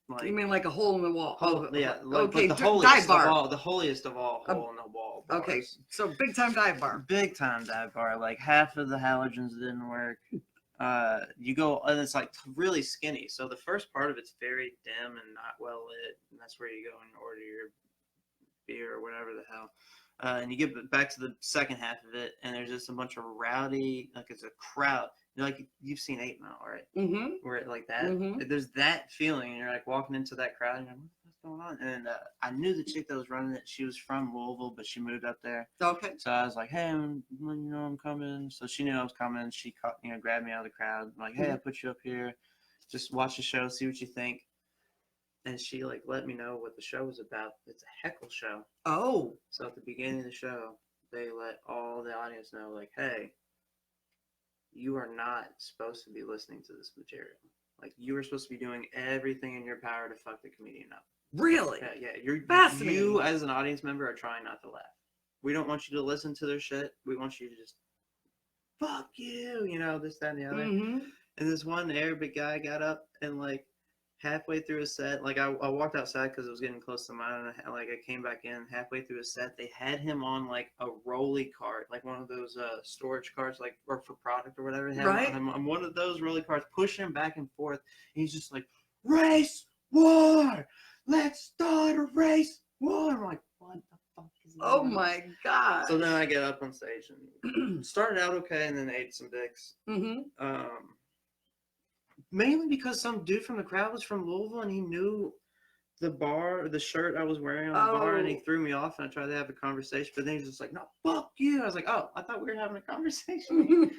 Speaker 2: Like
Speaker 1: You mean like a hole in the wall?
Speaker 2: yeah,
Speaker 1: okay.
Speaker 2: but the holiest
Speaker 1: dive bar.
Speaker 2: of all, the holiest of all hole in the wall bars.
Speaker 1: Okay, so big time dive bar.
Speaker 2: Big time dive bar. Like half of the halogens didn't work. You go, and it's like really skinny. So the first part of it's very dim and not well lit, and that's where you go and order your beer or whatever the hell. And you get back to the second half of it, and there's just a bunch of rowdy, like it's a crowd. Like you've seen 8 Mile, right?
Speaker 1: Mm-hmm.
Speaker 2: Where it like that,
Speaker 1: Mhm.
Speaker 2: there's that feeling, and you're like walking into that crowd, and you're like, what's going on? And I knew the chick that was running it. She was from Louisville, but she moved up there.
Speaker 1: Okay.
Speaker 2: So I was like, hey, I'm coming. So she knew I was coming. She grabbed me out of the crowd. I'm like, hey, I put you up here. Just watch the show, see what you think. And she like let me know what the show was about. It's a heckle show.
Speaker 1: Oh.
Speaker 2: So at the beginning of the show, they let all the audience know, like, hey, you are not supposed to be listening to this material. Like, you are supposed to be doing everything in your power to fuck the comedian up.
Speaker 1: Really?
Speaker 2: Yeah. You're
Speaker 1: Fascinating.
Speaker 2: You as an audience member are trying not to laugh. We don't want you to listen to their shit. We want you to just fuck you, this, that, and the other.
Speaker 1: Mm-hmm.
Speaker 2: And this one Arabic guy got up and like halfway through his set, like I walked outside because it was getting close to mine, and I came back in halfway through his set. They had him on like a rolly cart, like one of those storage carts, like or for product or whatever. They had
Speaker 1: Right.
Speaker 2: him on one of those rolly carts, pushing him back and forth. And he's just like, race war, let's start a race war. I'm like, what the fuck is
Speaker 1: Oh my God.
Speaker 2: So then I get up on stage and started out okay, and then ate some dicks. Mainly because some dude from the crowd was from Louisville, and he knew the shirt I was wearing on the bar, and he threw me off, and I tried to have a conversation, but then he was just like, "No, fuck you." I was like, "Oh, I thought we were having a conversation."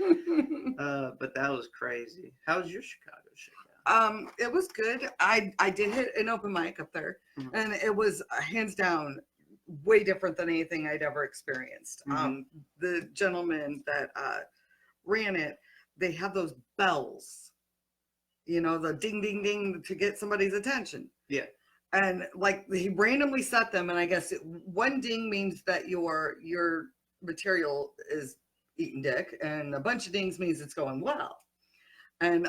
Speaker 2: But that was crazy. How was your Chicago shit?
Speaker 1: It was good. I did hit an open mic up there, and it was hands down way different than anything I'd ever experienced. The gentleman that ran it, they have those bells, you know, the ding ding ding to get somebody's attention.
Speaker 2: Yeah.
Speaker 1: And like he randomly set them, and I guess one ding means that your material is eating dick, and a bunch of dings means it's going well. And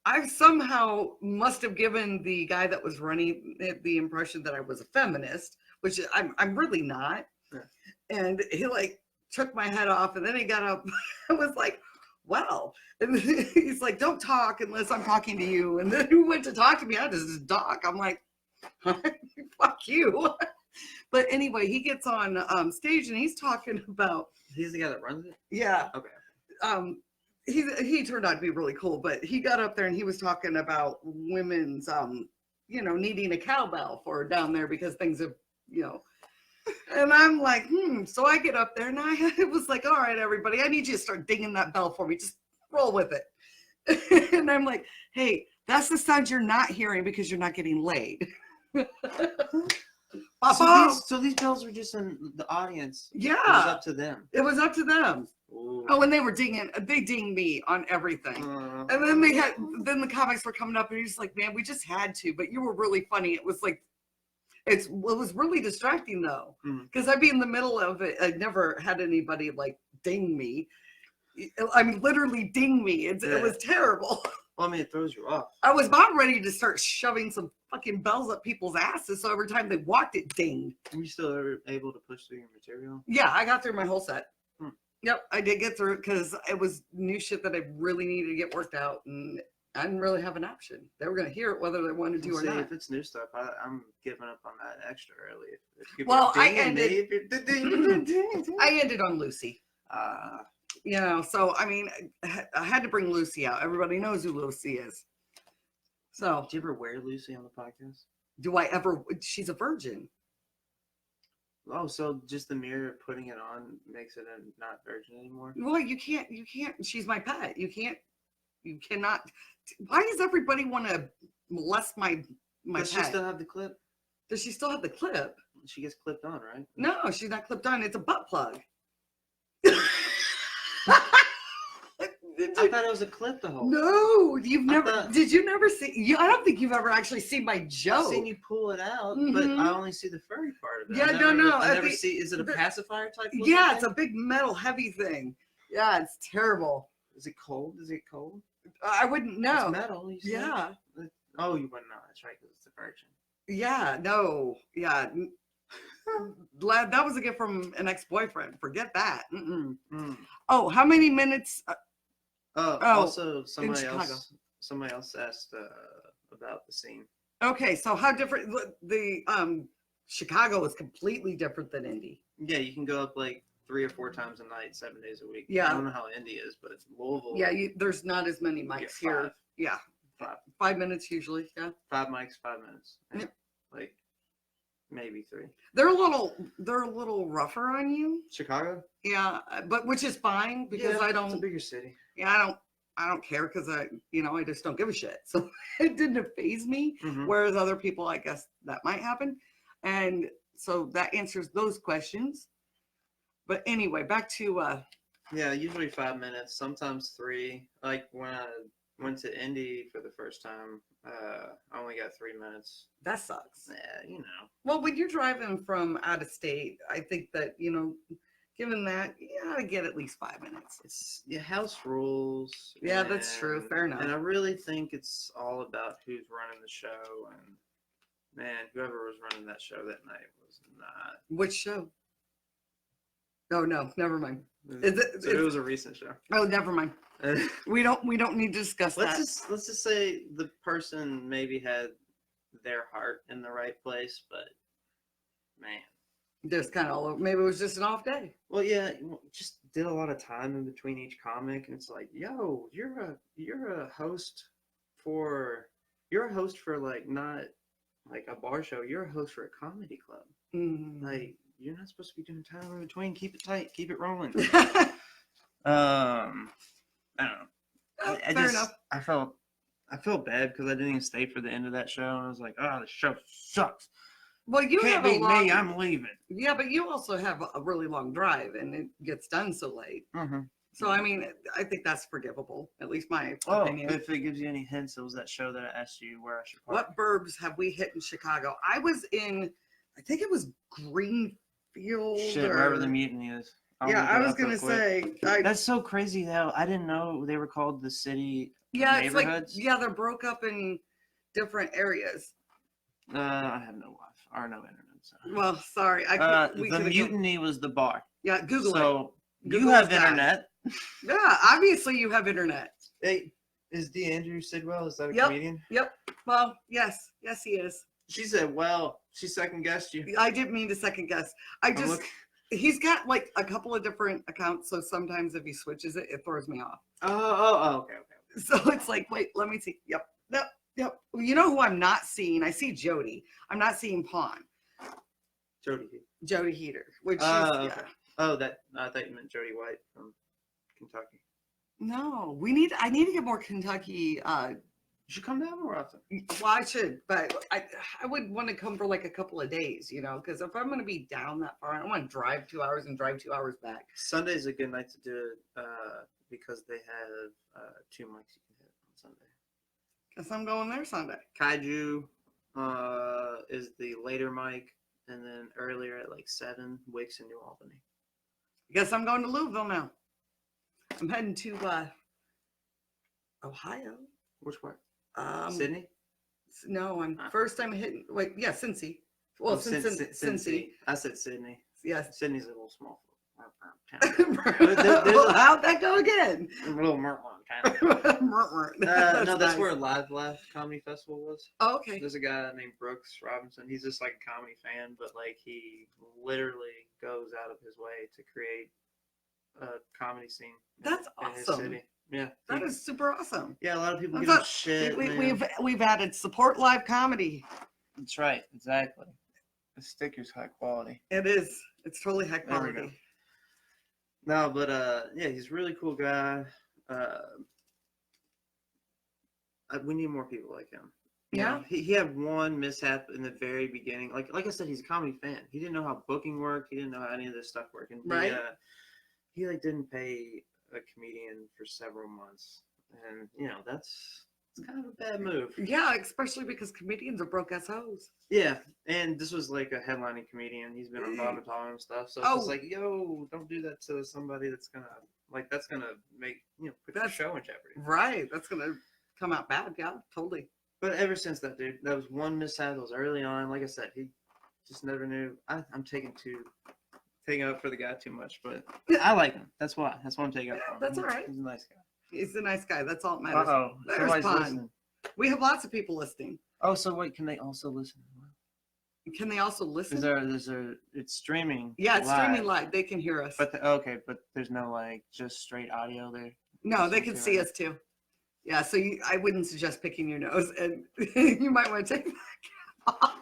Speaker 1: I somehow must have given the guy that was running it the impression that I was a feminist, which I'm really not.
Speaker 2: Yeah.
Speaker 1: And he like took my head off, and then he got up. I was like, wow. And he's like, don't talk unless I'm talking to you. And then who went to talk to me? I just talk. I'm like, fuck you. But anyway, he gets on stage, and he's talking about.
Speaker 2: He's the guy that runs it?
Speaker 1: Yeah.
Speaker 2: Okay.
Speaker 1: He turned out to be really cool, but he got up there and he was talking about women's needing a cowbell for down there because things have, and I'm like, so I get up there, and it was like, all right, everybody, I need you to start dinging that bell for me. Just roll with it. And I'm like, hey, that's the sound you're not hearing because you're not getting laid.
Speaker 2: So these bells were just in the audience.
Speaker 1: Yeah.
Speaker 2: It was up to them.
Speaker 1: It was up to them.
Speaker 2: Ooh.
Speaker 1: Oh, and they were they dinged me on everything. And then the comics were coming up, and he's like, man, we just had to, but you were really funny. It was like, it was really distracting though. Because I'd be in the middle of it. I'd never had anybody like ding me. I mean, literally ding me. It was terrible.
Speaker 2: Well, I mean, it throws you off.
Speaker 1: I was about ready to start shoving some fucking bells up people's asses. So every time they walked, it dinged.
Speaker 2: Were you still ever able to push through your material?
Speaker 1: Yeah, I got through my whole set. Yep, I did get through it because it was new shit that I really needed to get worked out, and I didn't really have an option. They were going to hear it whether they wanted to or not.
Speaker 2: If it's new stuff, I'm giving up on that extra early.
Speaker 1: I ended on Lucy. So I mean, I had to bring Lucy out. Everybody knows who Lucy is. So,
Speaker 2: did you ever wear Lucy on the podcast?
Speaker 1: Do I ever? She's a virgin.
Speaker 2: Oh, so just the mere putting it on makes it not virgin anymore?
Speaker 1: Well, you can't. She's my pet. You cannot. Why does everybody want to molest my
Speaker 2: Does
Speaker 1: pet?
Speaker 2: she still have the clip?
Speaker 1: Does she still have the clip?
Speaker 2: She gets clipped on, right?
Speaker 1: No, she's not clipped on. It's a butt plug.
Speaker 2: I thought it was a clip the whole time.
Speaker 1: No, did you never see? I don't think you've ever actually seen my joke.
Speaker 2: I've seen you pull it out, but I only see the furry part of it.
Speaker 1: Yeah, no.
Speaker 2: I never see. Is it a pacifier type?
Speaker 1: Yeah,
Speaker 2: thing?
Speaker 1: it's a big metal heavy thing. Yeah, it's terrible.
Speaker 2: Is it cold? Is it cold?
Speaker 1: I wouldn't know.
Speaker 2: It's metal.
Speaker 1: Yeah.
Speaker 2: Oh, you wouldn't know. That's right, because it's a virgin.
Speaker 1: Yeah. No. Yeah. That was a gift from an ex-boyfriend. Forget that. Oh, how many minutes?
Speaker 2: Also, somebody else asked about the scene.
Speaker 1: Okay, so how different the Chicago is completely different than Indy.
Speaker 2: Yeah, you can go up like 3 or 4 times a night, 7 days a week.
Speaker 1: Yeah,
Speaker 2: I don't know how Indy is, but it's Louisville.
Speaker 1: Yeah, there's not as many mics here. Yeah, 5 minutes usually. Yeah,
Speaker 2: 5 mics, 5 minutes.
Speaker 1: Yeah.
Speaker 2: Like maybe 3.
Speaker 1: They're a little rougher on you.
Speaker 2: Chicago.
Speaker 1: Yeah, but which is fine because
Speaker 2: it's a bigger city.
Speaker 1: Yeah, I don't care because I just don't give a shit. So it didn't faze me. Whereas other people, I guess that might happen. And so that answers those questions. But anyway, back to
Speaker 2: yeah, usually 5 minutes, sometimes 3. Like when I went to Indy for the first time, I only got 3 minutes.
Speaker 1: That sucks.
Speaker 2: Yeah,
Speaker 1: Well, when you're driving from out of state, I think that, given that, you gotta get at least 5 minutes.
Speaker 2: It's house rules.
Speaker 1: Yeah, that's true. Fair enough.
Speaker 2: And I really think it's all about who's running the show. And man, whoever was running that show that night was not.
Speaker 1: Which show? Oh no, never mind.
Speaker 2: It was a recent show.
Speaker 1: Oh, never mind. We don't need to discuss that.
Speaker 2: Let's just say the person maybe had their heart in the right place, but man.
Speaker 1: Just kind of all over. Maybe it was just an off day.
Speaker 2: Well, yeah, just did a lot of time in between each comic, and it's like, yo, you're a host for like not like a bar show. You're a host for a comedy club.
Speaker 1: Mm.
Speaker 2: Like you're not supposed to be doing time in between. Keep it tight. Keep it rolling.
Speaker 1: Oh,
Speaker 2: I don't know. I
Speaker 1: fair
Speaker 2: just
Speaker 1: enough.
Speaker 2: I felt bad because I didn't even stay for the end of that show, and I was like, oh, the show sucks.
Speaker 1: Well, you
Speaker 2: Can't
Speaker 1: have a
Speaker 2: beat
Speaker 1: long.
Speaker 2: me. I'm leaving.
Speaker 1: Yeah, but you also have a really long drive, and it gets done so late.
Speaker 2: Mm-hmm.
Speaker 1: So I mean, I think that's forgivable. At least my
Speaker 2: Oh,
Speaker 1: opinion.
Speaker 2: if it gives you any hints, it was that show that I asked you where I should park.
Speaker 1: What burbs have we hit in Chicago? I was in, I think it was Greenfield.
Speaker 2: Shit,
Speaker 1: or,
Speaker 2: wherever the mutiny is. I'll
Speaker 1: yeah,
Speaker 2: look it
Speaker 1: I was
Speaker 2: up real
Speaker 1: gonna
Speaker 2: quick.
Speaker 1: say.
Speaker 2: That's so crazy though. I didn't know they were called the city
Speaker 1: Yeah, it's like
Speaker 2: neighborhoods.
Speaker 1: they're broke up in different areas.
Speaker 2: I have no Wi-Fi or no internet. So.
Speaker 1: Well, sorry, I
Speaker 2: The mutiny was the bar.
Speaker 1: Yeah, Google it.
Speaker 2: So
Speaker 1: Google
Speaker 2: you have
Speaker 1: is that.
Speaker 2: internet.
Speaker 1: Yeah, obviously you have internet.
Speaker 2: Hey, is D'Andrew Sidwell? Is that a
Speaker 1: Yep.
Speaker 2: comedian?
Speaker 1: Yep. Well, yes, he is.
Speaker 2: She said, "Well, she second guessed you."
Speaker 1: I didn't mean to second guess. He's got like a couple of different accounts, so sometimes if he switches it, it throws me off.
Speaker 2: Oh, okay.
Speaker 1: So it's like, wait, let me see. Yep. You know who I'm not seeing? I see Jody. I'm not seeing Pawn. Jody Heater, which is,
Speaker 2: okay.
Speaker 1: yeah.
Speaker 2: Oh, I thought you meant Jody White from Kentucky.
Speaker 1: No, I need to get more Kentucky.
Speaker 2: You should come down more often.
Speaker 1: Well, I should, but I would want to come for like a couple of days, because if I'm going to be down that far, I don't want to drive 2 hours and drive 2 hours back.
Speaker 2: Sunday's a good night to do it because they have 2 mics you can hit on Sunday.
Speaker 1: Guess I'm going there Sunday.
Speaker 2: Kaiju is the later mic, and then earlier at like 7, Wicks in New Albany.
Speaker 1: Guess I'm going to Louisville now. I'm heading to Ohio.
Speaker 2: Which part?
Speaker 1: Sydney? No, first I'm hitting. Wait, yeah, Cincy. Well, Cincy.
Speaker 2: I said Sydney.
Speaker 1: Yes.
Speaker 2: Sydney's a little small town.
Speaker 1: How'd that go again?
Speaker 2: A little town. No, that's where Live Comedy Festival was.
Speaker 1: Oh, okay.
Speaker 2: There's a guy named Brooks Robinson. He's just like a comedy fan, but like he literally goes out of his way to create a comedy scene.
Speaker 1: That's
Speaker 2: in his
Speaker 1: awesome.
Speaker 2: city. Yeah,
Speaker 1: that is super awesome.
Speaker 2: Yeah, a lot of people give him shit.
Speaker 1: We've added support live comedy.
Speaker 2: That's right, exactly. The sticker's high quality.
Speaker 1: It is. It's totally high quality.
Speaker 2: No, but yeah, he's a really cool guy. We need more people like him.
Speaker 1: Yeah.
Speaker 2: He had one mishap in the very beginning. Like I said, he's a comedy fan. He didn't know how booking worked. He didn't know how any of this stuff worked. And
Speaker 1: right.
Speaker 2: He like didn't pay a comedian for several months, and that's kind of a bad move.
Speaker 1: Yeah, especially because comedians are broke ass hoes.
Speaker 2: Yeah, and this was like a headlining comedian. He's been on Bob and Tom and stuff. So it's just like, yo, don't do that to somebody that's gonna make put that show in jeopardy.
Speaker 1: Right, that's gonna come out bad. Yeah, totally.
Speaker 2: But ever since that, dude, that was one mishap. That was early on. Like I said, he just never knew. I'm taking up for the guy too much, but I like him. That's why I'm taking up for him.
Speaker 1: That's all right.
Speaker 2: He's a nice guy.
Speaker 1: He's a nice guy. That's all that matters.
Speaker 2: Uh-oh.
Speaker 1: Somebody's listening. We have lots of people listening.
Speaker 2: Oh, so wait, can they also listen?
Speaker 1: Can they also listen?
Speaker 2: It's streaming.
Speaker 1: Yeah, it's streaming live. They can hear us.
Speaker 2: But but there's no just straight audio there.
Speaker 1: No, they can see us too. Yeah, so I wouldn't suggest picking your nose, and you might want to take that off.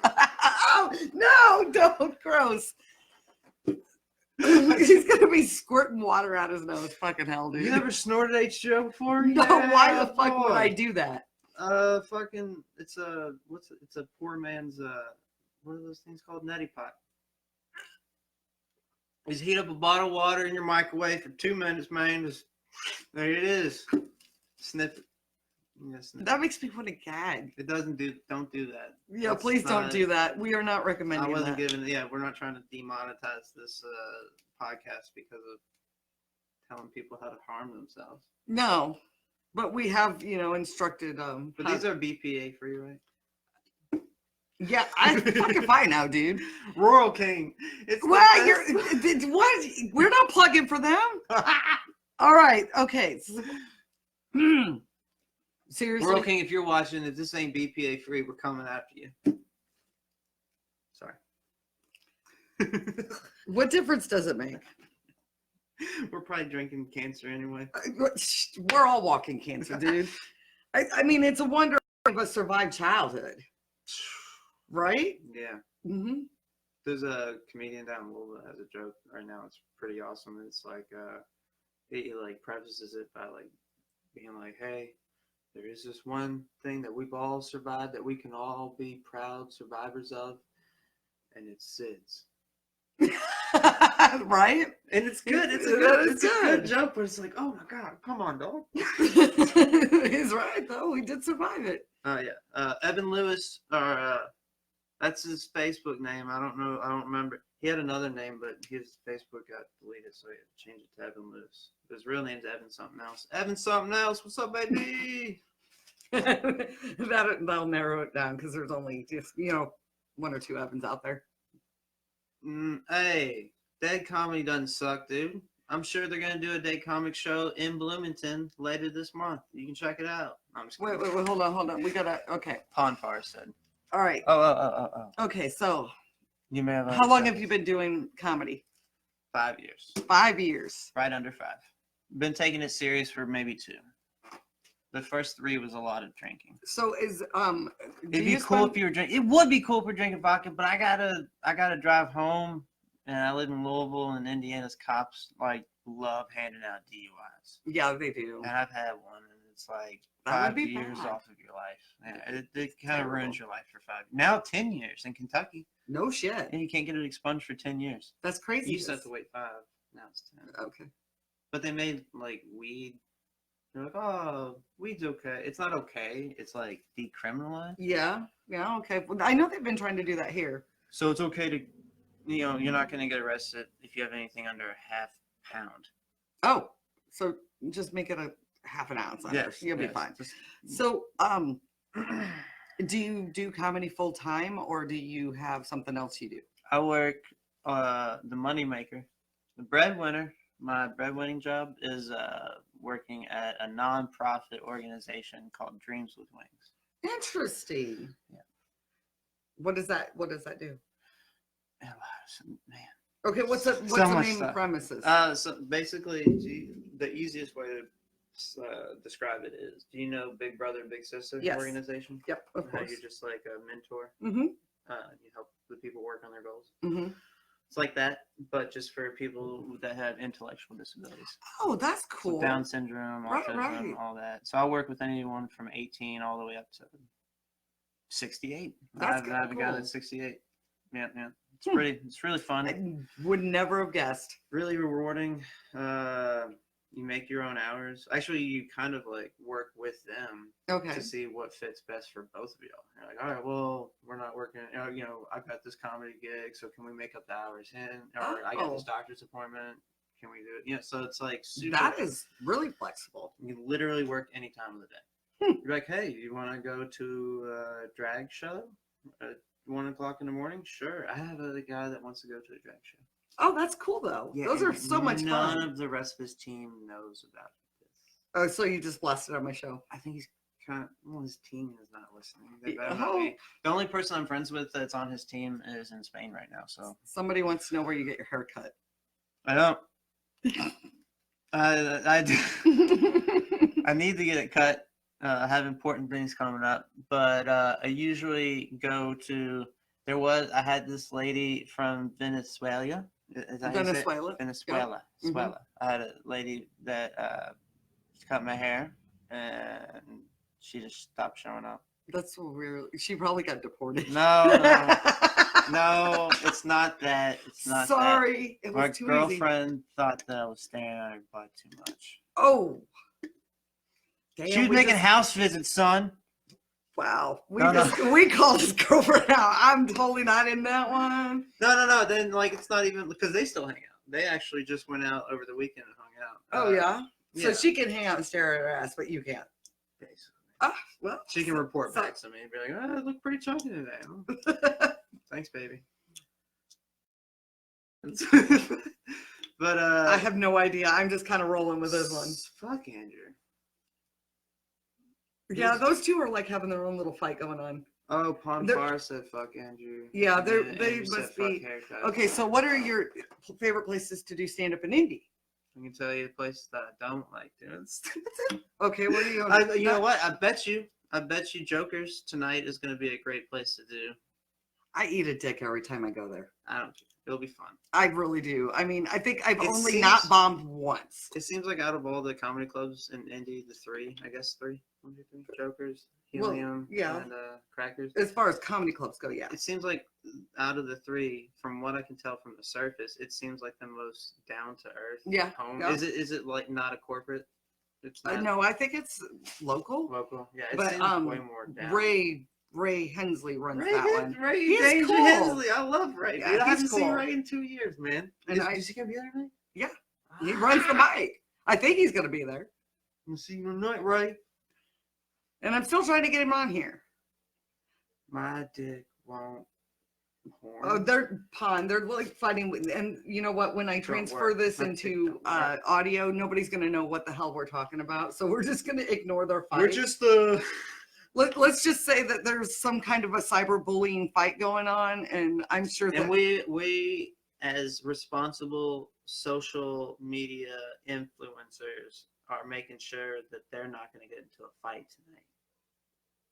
Speaker 1: Oh, no, don't. Gross. He's gonna be squirting water out his nose. Fucking hell, dude.
Speaker 2: You never snorted H2O before?
Speaker 1: No, why the fuck would I do that?
Speaker 2: It's a poor man's what are those things called? Neti pot. Just heat up a bottle of water in your microwave for 2 minutes, man. There it is. Snip it.
Speaker 1: That makes me want to gag.
Speaker 2: It don't do that.
Speaker 1: Yeah, please don't do that. We are not recommending that.
Speaker 2: I wasn't we're not trying to demonetize this podcast because of telling people how to harm themselves.
Speaker 1: No, but we have, instructed.
Speaker 2: But these are BPA free, right?
Speaker 1: Yeah, I fucking fine now, dude.
Speaker 2: Rural King.
Speaker 1: What? We're not plugging for them. All right. Okay. Seriously,
Speaker 2: Rural King, if you're watching, if this ain't BPA free, we're coming after you. Sorry.
Speaker 1: What difference does it make?
Speaker 2: We're probably drinking cancer anyway.
Speaker 1: We're all walking cancer, dude. I mean, it's a wonder of a survived childhood, right?
Speaker 2: Yeah.
Speaker 1: Mm-hmm.
Speaker 2: There's a comedian down in Louisville that has a joke right now. It's pretty awesome. It's like he like prefaces it by like being like, "Hey, there is this one thing that we've all survived that we can all be proud survivors of, and it's SIDS."
Speaker 1: Right?
Speaker 2: And it's good. It's a good joke, but it's like, oh my god, come on, dog.
Speaker 1: He's right though. We did survive it.
Speaker 2: Oh yeah. Evan Lewis, or that's his Facebook name. I don't know. I don't remember. He had another name, but his Facebook got deleted, so he had to change it to Evan Lewis. His real name's Evan something else. Evan something else. What's up, baby?
Speaker 1: That'll narrow it down because there's only just one or two Evans out there.
Speaker 2: Hey, Dead Comedy doesn't suck, dude. I'm sure they're gonna do a Dead Comic show in Bloomington later this month. You can check it out. I'm just
Speaker 1: Wait, hold on. We gotta. Okay.
Speaker 2: Pond Forest said.
Speaker 1: All right.
Speaker 2: Oh.
Speaker 1: Okay, so
Speaker 2: You may have.
Speaker 1: how long have you been doing comedy?
Speaker 2: 5 years.
Speaker 1: 5 years.
Speaker 2: Right under 5. Been taking it serious for maybe 2. The first 3 was a lot of drinking.
Speaker 1: So is
Speaker 2: It'd be cool if you were drinking. It would be cool if we're drinking vodka, but I gotta drive home, and I live in Louisville, and Indiana's cops like love handing out DUIs.
Speaker 1: Yeah, they do.
Speaker 2: And I've had one, and it's like
Speaker 1: That would
Speaker 2: 5
Speaker 1: be
Speaker 2: years
Speaker 1: bad.
Speaker 2: off of your life. Yeah, it kind of ruins your life for 5. Now 10 years in Kentucky,
Speaker 1: No shit.
Speaker 2: and you can't get it expunged for 10 years.
Speaker 1: That's crazy.
Speaker 2: You used to have to wait 5. Now it's 10.
Speaker 1: Okay.
Speaker 2: But they made like weed. They're like, oh, weed's okay. It's not okay. It's like decriminalized.
Speaker 1: Yeah. Okay. Well, I know they've been trying to do that here.
Speaker 2: So it's okay to, you're not going to get arrested if you have anything under a half pound.
Speaker 1: Oh, so just make it a half an ounce.
Speaker 2: Yes,
Speaker 1: You'll be
Speaker 2: yes.
Speaker 1: fine. So, do you do comedy full time, or do you have something else you do?
Speaker 2: I work the moneymaker, the breadwinner. My breadwinning job is working at a non-profit organization called Dreams with Wings.
Speaker 1: Interesting.
Speaker 2: Yeah.
Speaker 1: What does that do?
Speaker 2: Man.
Speaker 1: Okay, what's the
Speaker 2: much
Speaker 1: main
Speaker 2: stuff.
Speaker 1: premises?
Speaker 2: So basically, the easiest way to describe it is, do you know Big Brother Big Sister
Speaker 1: Yes.
Speaker 2: organization?
Speaker 1: Yep, of
Speaker 2: How
Speaker 1: course.
Speaker 2: you're just like a mentor.
Speaker 1: Mm-hmm.
Speaker 2: You help the people work on their goals.
Speaker 1: Mm-hmm.
Speaker 2: It's like that, but just for people that have intellectual disabilities.
Speaker 1: Oh, that's
Speaker 2: So
Speaker 1: cool.
Speaker 2: Down syndrome,
Speaker 1: Right,
Speaker 2: autism,
Speaker 1: right.
Speaker 2: all that. So I work with anyone from 18 all the way up to 68.
Speaker 1: That's
Speaker 2: I have a guy
Speaker 1: cool.
Speaker 2: that's 68. Yeah. It's really fun.
Speaker 1: I would never have guessed.
Speaker 2: Really rewarding. You make your own hours. Actually, you kind of like work with them
Speaker 1: Okay.
Speaker 2: to see what fits best for both of y'all. You're like, all right, well, we're not working. I've got this comedy gig, so can we make up the hours in? Or I got this doctor's appointment. Can we do it? So it's like super.
Speaker 1: That is really flexible.
Speaker 2: You can literally work any time of the day. You're like, hey, you want to go to a drag show at 1 o'clock in the morning? Sure. I have a guy that wants to go to a drag show.
Speaker 1: Oh, that's cool though. Those are so much fun.
Speaker 2: None of the rest of his team knows about this.
Speaker 1: Oh, so you just blasted on my show.
Speaker 2: I think he's his team is not listening. They
Speaker 1: Yeah,
Speaker 2: better not be. The only person I'm friends with that's on his team is in Spain right now. So
Speaker 1: Somebody wants to know where you get your hair cut.
Speaker 2: I don't. I do. I need to get it cut. I have important things coming up, but I usually go to. I had this lady from Venezuela. Is that how you say it?
Speaker 1: Venezuela.
Speaker 2: Venezuela.
Speaker 1: Yeah.
Speaker 2: Venezuela. I had a lady that cut my hair, and she just stopped showing up.
Speaker 1: That's so weird. She probably got deported.
Speaker 2: No, no, it's not that. It's not.
Speaker 1: Sorry,
Speaker 2: That.
Speaker 1: it
Speaker 2: My
Speaker 1: was too
Speaker 2: girlfriend
Speaker 1: easy.
Speaker 2: thought that I was staring at her butt too much.
Speaker 1: Oh, damn,
Speaker 2: She was making house visits, son.
Speaker 1: Wow,
Speaker 2: No.
Speaker 1: we called this girlfriend out. I'm totally not in that one.
Speaker 2: No. Then it's not even because they still hang out. They actually just went out over the weekend and hung out.
Speaker 1: Oh yeah?
Speaker 2: Yeah.
Speaker 1: So she can hang out and stare at her ass, but you can't.
Speaker 2: Basically.
Speaker 1: Well,
Speaker 2: She can report
Speaker 1: so-
Speaker 2: back to me and be like, "Oh, I look pretty chunky today." Huh? Thanks, baby. But
Speaker 1: I have no idea. I'm just kind of rolling with this one.
Speaker 2: Fuck Andrew.
Speaker 1: Yeah, those two are like having their own little fight going on.
Speaker 2: Oh, Pon
Speaker 1: They're-
Speaker 2: Far said fuck Andrew.
Speaker 1: Yeah,
Speaker 2: And
Speaker 1: they
Speaker 2: then
Speaker 1: they
Speaker 2: Andrew said
Speaker 1: must
Speaker 2: fuck
Speaker 1: be
Speaker 2: haircut.
Speaker 1: okay. So, what are your favorite places to do stand up in Indy?
Speaker 2: I can tell you the places that I don't like doing.
Speaker 1: Okay, where are you going?
Speaker 2: You know what? I bet you Joker's tonight is going to be a great place to do.
Speaker 1: I eat a dick every time I go there.
Speaker 2: I don't care. It'll be fun.
Speaker 1: I really do. I mean, I think I've
Speaker 2: It
Speaker 1: only
Speaker 2: seems-
Speaker 1: not bombed once.
Speaker 2: It seems like out of all the comedy clubs in Indy, the three, I guess three, 1, 2, 3, Jokers,
Speaker 1: Well,
Speaker 2: Helium,
Speaker 1: yeah.
Speaker 2: and Crackers.
Speaker 1: As far as comedy clubs go, yeah.
Speaker 2: It seems like out of the three, from what I can tell from the surface, it seems like the most down to earth.
Speaker 1: Yeah,
Speaker 2: Home.
Speaker 1: yeah.
Speaker 2: Is it like not a corporate? It's not
Speaker 1: No, I think it's local.
Speaker 2: local. Yeah, it
Speaker 1: But
Speaker 2: seems way more down.
Speaker 1: Ray Hensley runs
Speaker 2: Ray,
Speaker 1: that one.
Speaker 2: Ray
Speaker 1: He's
Speaker 2: Danger
Speaker 1: cool.
Speaker 2: Hensley. I love Ray.
Speaker 1: Yeah,
Speaker 2: dude. I
Speaker 1: he's
Speaker 2: haven't seen
Speaker 1: cool.
Speaker 2: Ray in 2 years, man.
Speaker 1: And
Speaker 2: Is he gonna be there tonight?
Speaker 1: Yeah. He runs the mic. I think he's going to be there.
Speaker 2: I'm seeing you tonight, Ray.
Speaker 1: And I'm still trying to get him on here.
Speaker 2: My dick won't. Horn.
Speaker 1: Oh, they're like fighting with, and you know what? When I transfer
Speaker 2: work.
Speaker 1: this
Speaker 2: My
Speaker 1: into
Speaker 2: dick don't work.
Speaker 1: audio, nobody's gonna know what the hell we're talking about. So we're just gonna ignore their fight.
Speaker 2: We're just
Speaker 1: Let's just say that there's some kind of a cyberbullying fight going on, and I'm sure that
Speaker 2: and we as responsible social media influencers are making sure that they're not going to get into a fight tonight.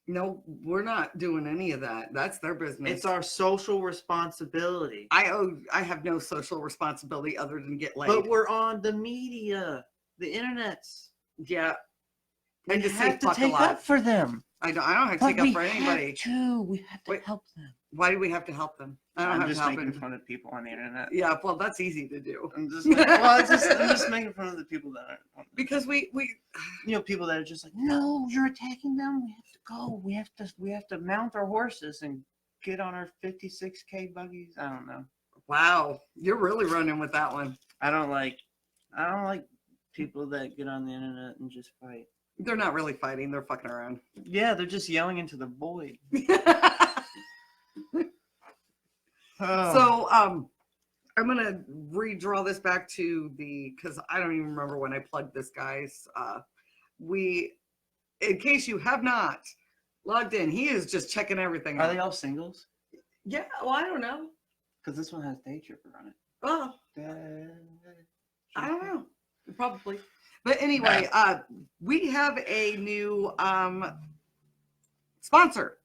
Speaker 1: no, we're not doing any of that. That's their business.
Speaker 2: It's our social responsibility.
Speaker 1: I have no social responsibility other than get laid.
Speaker 2: But we're on the media, the internets.
Speaker 1: Yeah,
Speaker 2: We
Speaker 1: and to say
Speaker 2: have to
Speaker 1: fuck a
Speaker 2: take
Speaker 1: lot.
Speaker 2: up for them.
Speaker 1: I don't have to take up for anybody.
Speaker 2: We have to
Speaker 1: Wait.
Speaker 2: help them.
Speaker 1: Why do we have to help them? I don't
Speaker 2: I'm
Speaker 1: have
Speaker 2: just
Speaker 1: to help
Speaker 2: making
Speaker 1: them.
Speaker 2: fun of people on the internet.
Speaker 1: Yeah, well, that's easy to do.
Speaker 2: I'm just I'm just making fun of the people that are
Speaker 1: Because we
Speaker 2: people that are just like, no, you're attacking them. We have to go. We have to mount our horses and get on our 56K buggies. I don't know.
Speaker 1: wow, you're really running with that one.
Speaker 2: I don't like people that get on the internet and just fight.
Speaker 1: They're not really fighting, they're fucking around.
Speaker 2: Yeah, they're just yelling into the void.
Speaker 1: So I'm gonna redraw this back to because I don't even remember when I plugged this, guys. In case you have not logged in, he is just checking everything
Speaker 2: Are
Speaker 1: out.
Speaker 2: they all singles?
Speaker 1: Yeah, well, I don't know.
Speaker 2: Because this one has Day Tripper on it.
Speaker 1: Oh, I don't know. Probably. But anyway, we have a new sponsor,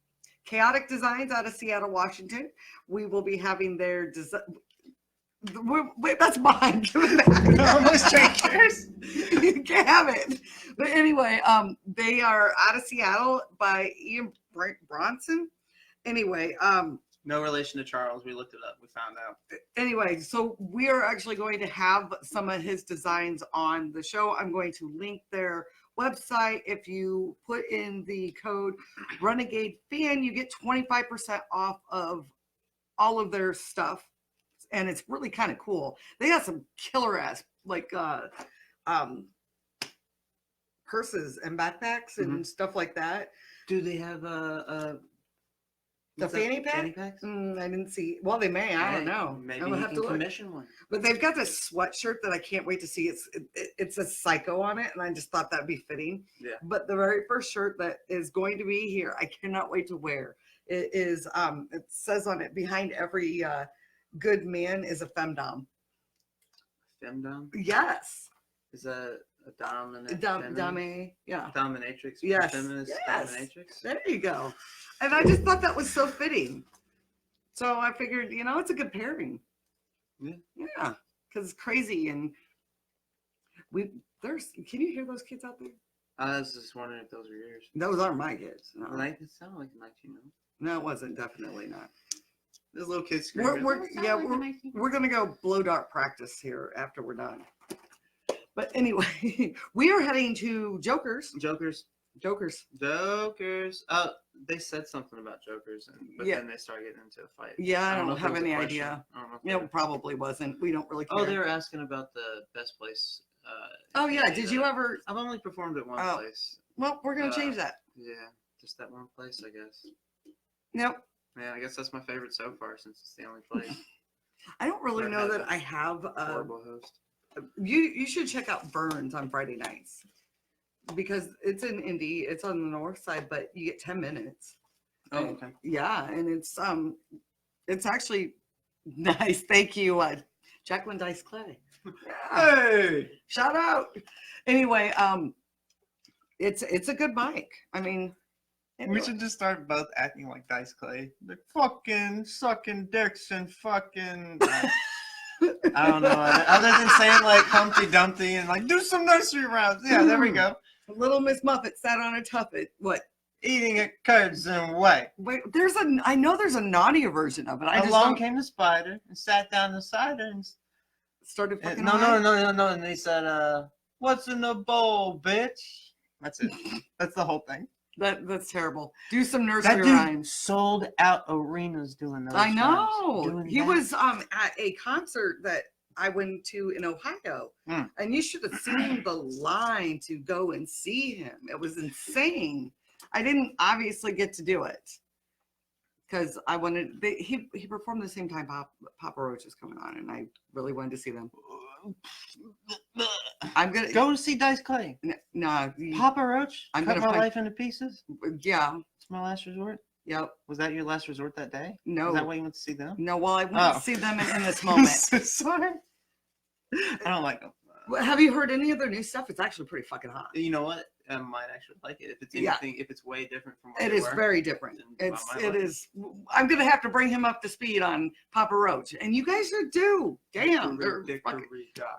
Speaker 1: Chaotic Designs out of Seattle, Washington. We will be having their design. Wait, that's mine. Give it back.
Speaker 2: Almost strangers.
Speaker 1: You can't have it. But anyway, they are out of Seattle by Ian Bronson. Anyway,
Speaker 2: No relation to Charles. We looked it up. We found out.
Speaker 1: anyway, so we are actually going to have some of his designs on the show. I'm going to link their website. If you put in the code Renegade Fan, you get 25% off of all of their stuff. And it's really kind of cool. They got some killer ass purses and backpacks and stuff like that.
Speaker 2: Do they have
Speaker 1: The
Speaker 2: what's that?
Speaker 1: fanny pack?
Speaker 2: Fanny packs?
Speaker 1: I didn't see. Well, they may. I don't know.
Speaker 2: Maybe
Speaker 1: I'm
Speaker 2: you
Speaker 1: gonna have
Speaker 2: can
Speaker 1: to look.
Speaker 2: commission one.
Speaker 1: But they've got this sweatshirt that I can't wait to see. It's a psycho on it, and I just thought that'd be fitting.
Speaker 2: Yeah.
Speaker 1: But the very first shirt that is going to be here, I cannot wait to wear. It is. It says on it, behind every good man is a femdom.
Speaker 2: Femdom?
Speaker 1: Yes.
Speaker 2: Is that a dominant?
Speaker 1: Dame. Yeah.
Speaker 2: Dominatrix?
Speaker 1: Yes.
Speaker 2: Feminist
Speaker 1: Yes.
Speaker 2: dominatrix?
Speaker 1: There you go. And I just thought that was so fitting. So I figured, it's a good pairing.
Speaker 2: Yeah.
Speaker 1: Yeah. Because it's crazy. And can you hear those kids out there?
Speaker 2: I was just wondering if those were yours.
Speaker 1: Those aren't my kids. No,
Speaker 2: Like, it sounded like a 19
Speaker 1: no it wasn't. Definitely not.
Speaker 2: There's little kids
Speaker 1: We're
Speaker 2: screaming.
Speaker 1: we're gonna go blow dart practice here after we're done. But anyway, we are heading to Jokers.
Speaker 2: Jokers. Oh, they said something about Jokers, but
Speaker 1: Yeah.
Speaker 2: then they started getting into a fight.
Speaker 1: Yeah, I
Speaker 2: know
Speaker 1: don't
Speaker 2: if
Speaker 1: have
Speaker 2: there was a
Speaker 1: any
Speaker 2: question.
Speaker 1: idea.
Speaker 2: I don't know if
Speaker 1: Yeah,
Speaker 2: there-
Speaker 1: it probably wasn't. We don't really care.
Speaker 2: Oh, they were asking about the best place.
Speaker 1: Oh, yeah.
Speaker 2: in
Speaker 1: Did you
Speaker 2: the-
Speaker 1: ever?
Speaker 2: I've only performed at one
Speaker 1: Oh.
Speaker 2: place.
Speaker 1: Well, we're gonna change that.
Speaker 2: Yeah, just that one place, I guess.
Speaker 1: Nope.
Speaker 2: Yeah, I guess that's my favorite so far since it's the only place.
Speaker 1: I don't really
Speaker 2: Or
Speaker 1: know
Speaker 2: has
Speaker 1: that
Speaker 2: a
Speaker 1: I have.
Speaker 2: Horrible host.
Speaker 1: You should check out Burns on Friday nights because it's in Indy. It's on the north side, but you get 10 minutes.
Speaker 2: Oh,
Speaker 1: And-
Speaker 2: okay.
Speaker 1: Yeah, and it's actually nice. Thank you, Jacklyn Dice Clay. Yeah.
Speaker 2: Hey,
Speaker 1: Shout out. Anyway, it's a good mic. I mean,
Speaker 2: we should just start both acting like Dice Clay. Like fucking sucking dicks and fucking. I don't know. Other than saying like Humpty Dumpty and like do some nursery rhymes. Yeah, there we go.
Speaker 1: Little Miss Muffet sat on a tuffet. What?
Speaker 2: Eating at curds and whey.
Speaker 1: Wait, I know there's a naughtier version of it. I just
Speaker 2: Along
Speaker 1: don't
Speaker 2: came the spider and sat down beside her and
Speaker 1: started fucking
Speaker 2: no,
Speaker 1: away.
Speaker 2: and they said, "What's in the bowl, bitch?" That's it. That's the whole thing.
Speaker 1: That's terrible. Do some
Speaker 2: That
Speaker 1: nursery
Speaker 2: dude
Speaker 1: rhymes.
Speaker 2: sold out arenas doing those.
Speaker 1: I know.
Speaker 2: rhymes, doing
Speaker 1: He
Speaker 2: that.
Speaker 1: was at a concert that I went to in Ohio.
Speaker 2: Mm.
Speaker 1: And you should have seen the line to go and see him. It was insane. I didn't obviously get to do it because I wanted. He performed the same time Papa Roach was coming on, and I really wanted to see them. I'm gonna
Speaker 2: Go to see Dice Clay.
Speaker 1: No,
Speaker 2: Papa Roach.
Speaker 1: I'm
Speaker 2: Cut
Speaker 1: gonna
Speaker 2: my
Speaker 1: find-
Speaker 2: life into pieces.
Speaker 1: yeah,
Speaker 2: It's my last resort.
Speaker 1: yep.
Speaker 2: Was that your last resort that day?
Speaker 1: No,
Speaker 2: Is that why you went to see them?
Speaker 1: no. Well, I want
Speaker 2: Oh.
Speaker 1: to see them in this
Speaker 2: I'm
Speaker 1: moment.
Speaker 2: so sorry. I don't like them.
Speaker 1: Well, have you heard any of their new stuff? It's actually pretty fucking hot.
Speaker 2: You know what? I might actually like it if it's
Speaker 1: Yeah.
Speaker 2: anything. If it's way different from what
Speaker 1: It
Speaker 2: they
Speaker 1: is
Speaker 2: were.
Speaker 1: very different.
Speaker 2: then
Speaker 1: It's
Speaker 2: I might
Speaker 1: it
Speaker 2: like it.
Speaker 1: is. I'm gonna have to bring him up to speed on Papa Roach, and you guys are due. Damn, they're fucking,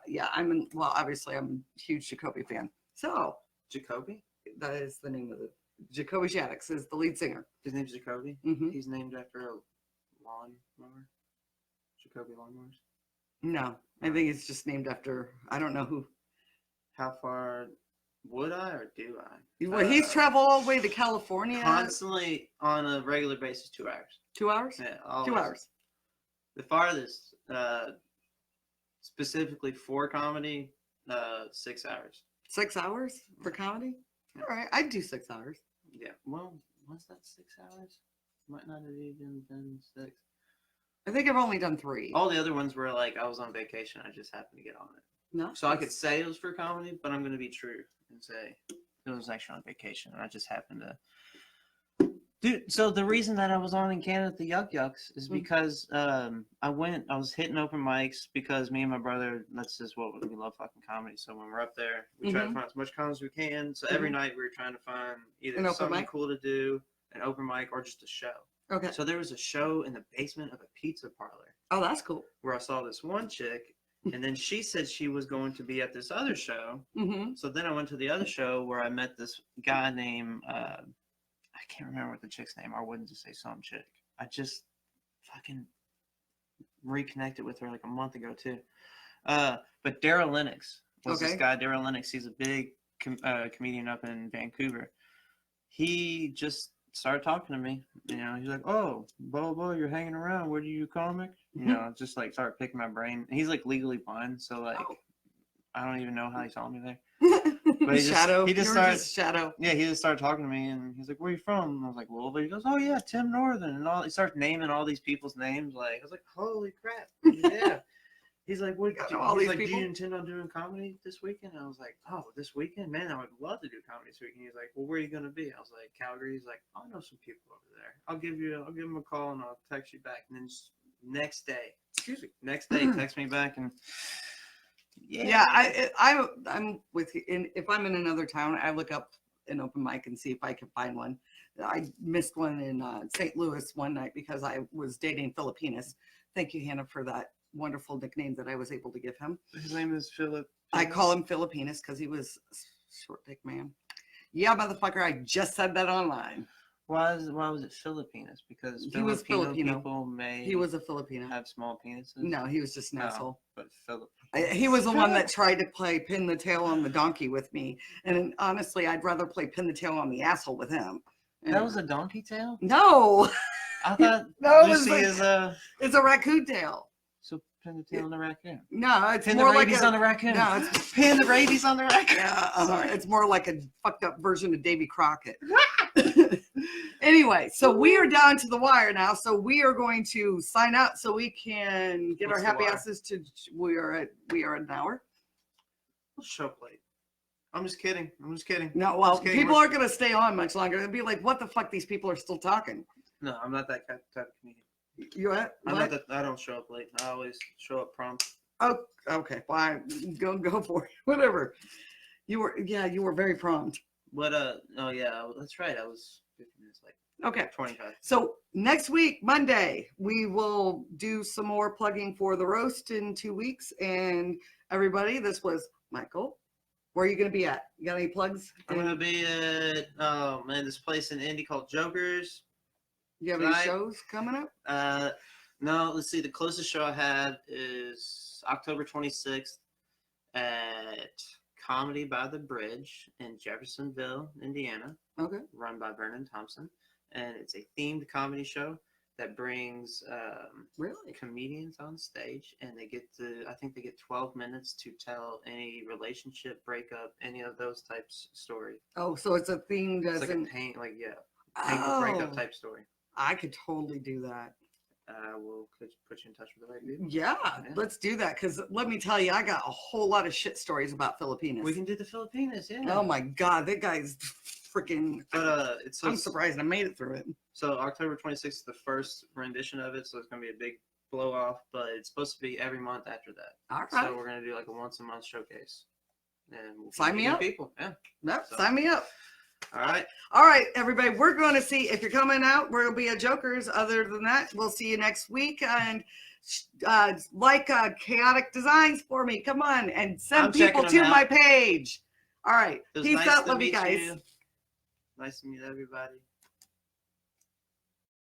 Speaker 1: yeah. Well, obviously, I'm a huge Jacoby fan. So
Speaker 2: Jacoby.
Speaker 1: that is the name of it. Jacoby Shaddix is the lead singer.
Speaker 2: His name's Jacoby.
Speaker 1: Hmm
Speaker 2: He's named after a lawnmower. Jacoby lawnmowers.
Speaker 1: No, I think it's just named after. I don't know who.
Speaker 2: How far would I or do I?
Speaker 1: Well, he's traveled all the way to California.
Speaker 2: Constantly on a regular basis, 2 hours.
Speaker 1: 2 hours.
Speaker 2: Yeah, always.
Speaker 1: 2 hours.
Speaker 2: The farthest, specifically for comedy, 6 hours.
Speaker 1: 6 hours for comedy. All right, I'd do 6 hours.
Speaker 2: Yeah. Well, was that 6 hours? Might not have even been 6.
Speaker 1: I think I've only done 3.
Speaker 2: All the other ones were like I was on vacation. I just happened to get on it.
Speaker 1: No.
Speaker 2: So I could say it was for comedy, but I'm going to be true and say it was actually on vacation. And I just happened to. Dude, so the reason that I was on in Canada at the Yuck Yucks is because I was hitting open mics because me and my brother, that's just what we love fucking comedy. So when we're up there, we try to find as much comedy as we can. So every night we were trying to find either
Speaker 1: An open
Speaker 2: something
Speaker 1: mic?
Speaker 2: cool to do, an open mic, or just a show.
Speaker 1: Okay.
Speaker 2: So there was a show in the basement of a pizza parlor
Speaker 1: Oh, that's cool.
Speaker 2: where I saw this one chick, and then she said she was going to be at this other show.
Speaker 1: Mm-hmm.
Speaker 2: So then I went to the other show where I met this guy named I can't remember what the chick's name. I wouldn't just say some chick. I just fucking reconnected with her like a month ago too. But Daryl Lennox was this
Speaker 1: Okay.
Speaker 2: guy. Daryl Lennox, he's a big comedian up in Vancouver. He just started talking to me. You know, he's like, "Oh, blah blah, you're hanging around. What are you, comic?" You know, just like started picking my brain. And he's like legally blind, so like
Speaker 1: Oh.
Speaker 2: I don't even know how he saw me there.
Speaker 1: But
Speaker 2: he just-
Speaker 1: Shadow.
Speaker 2: he just
Speaker 1: You were
Speaker 2: started-
Speaker 1: just Shadow.
Speaker 2: Yeah, he just started talking to me, and he's like, "Where you from?" And I was like, "Louisville." He goes, "Oh yeah, Tim Northern," and all. He starts naming all these people's names. Like I was like, "Holy crap!" Yeah. He's like, "What?
Speaker 1: Got all
Speaker 2: He's
Speaker 1: these
Speaker 2: like,
Speaker 1: people?
Speaker 2: do you intend on doing comedy this weekend?" And I was like, "Oh, this weekend, man, I would love to do comedy this weekend." He's like, "Well, where are you gonna be?" I was like, "Calgary." He's like, "I know some people over there. I'll give him a call and I'll text you back." And then next day, text me back and.
Speaker 1: Yeah, I'm with you. If I'm in another town, I look up an open mic and see if I can find one. I missed one in St. Louis one night because I was dating Filipinas. Thank you, Hannah, for that wonderful nickname that I was able to give him.
Speaker 2: His name is Philip.
Speaker 1: I call him Filipinas because he was a short dick man. Yeah, motherfucker, I just said that online.
Speaker 2: Why was it Filipinas? Because
Speaker 1: He was Filipino.
Speaker 2: people may
Speaker 1: He was a Filipino.
Speaker 2: have small penises.
Speaker 1: No, he was just an
Speaker 2: No.
Speaker 1: asshole.
Speaker 2: But Philip.
Speaker 1: He was the one that tried to play pin the tail on the donkey with me. And honestly, I'd rather play pin the tail on the asshole with him.
Speaker 2: That was a donkey tail?
Speaker 1: No,
Speaker 2: I thought
Speaker 1: No, it was
Speaker 2: Lucy
Speaker 1: like-
Speaker 2: is
Speaker 1: it's a raccoon tail.
Speaker 2: so pin the tail on the raccoon.
Speaker 1: No, it's
Speaker 2: Pin the
Speaker 1: more like
Speaker 2: rabies on the raccoon.
Speaker 1: No, it's
Speaker 2: Pin the rabies on the raccoon.
Speaker 1: yeah,
Speaker 2: Sorry.
Speaker 1: it's more like a fucked up version of Davy Crockett. Anyway, so we are down to the wire now. So we are going to sign out so we can get
Speaker 2: What's
Speaker 1: our
Speaker 2: the
Speaker 1: happy
Speaker 2: wire?
Speaker 1: asses to. We are at an hour.
Speaker 2: Let's show up late. I'm just kidding.
Speaker 1: No, well,
Speaker 2: Just kidding.
Speaker 1: people
Speaker 2: We're-
Speaker 1: aren't going to stay on much longer. They'll be like, "What the fuck? These people are still talking."
Speaker 2: No, I'm not that type of comedian.
Speaker 1: You what?
Speaker 2: I'm not that. I don't show up late. I always show up prompt.
Speaker 1: Oh, okay. Fine. Go for it. Whatever. You were very prompt.
Speaker 2: But oh yeah, that's right. I was 50 minutes late.
Speaker 1: Okay.
Speaker 2: 25.
Speaker 1: So next week, Monday, we will do some more plugging for the roast in 2 weeks. And everybody, this was Michael. Where are you going to be at? You got any plugs?
Speaker 2: I'm gonna be at this place in Indy called Jokers.
Speaker 1: You have any shows coming up?
Speaker 2: No. Let's see. The closest show I have is October 26th at Comedy by the Bridge in Jeffersonville, Indiana.
Speaker 1: Okay.
Speaker 2: Run by Vernon Thompson, and it's a themed comedy show that brings
Speaker 1: really
Speaker 2: comedians on stage, and I think they get 12 minutes to tell any relationship breakup, any of those types of stories.
Speaker 1: Oh, so it's a theme.
Speaker 2: It's like a pain breakup type story.
Speaker 1: I could totally do that.
Speaker 2: We'll put you in touch with the right people.
Speaker 1: Yeah, let's do that. Because let me tell you, I got a whole lot of shit stories about Filipinas.
Speaker 2: We can do the Filipinas, yeah.
Speaker 1: Oh my God, that guy's freaking.
Speaker 2: But
Speaker 1: I'm surprised I made it through it.
Speaker 2: So October 26th is the first rendition of it, so it's gonna be a big blow off. But it's supposed to be every month after that.
Speaker 1: All right.
Speaker 2: So we're gonna do like a once a month showcase. And we'll
Speaker 1: sign me up.
Speaker 2: People, yeah.
Speaker 1: Nope,
Speaker 2: So.
Speaker 1: sign me up.
Speaker 2: All
Speaker 1: right, everybody. We're going to see if you're coming out. We'll be at Jokers. Other than that, we'll see you next week. And Chaotic Designs for me. Come on and send people to my page. All right. Peace out. Love you guys.
Speaker 2: Nice to meet everybody.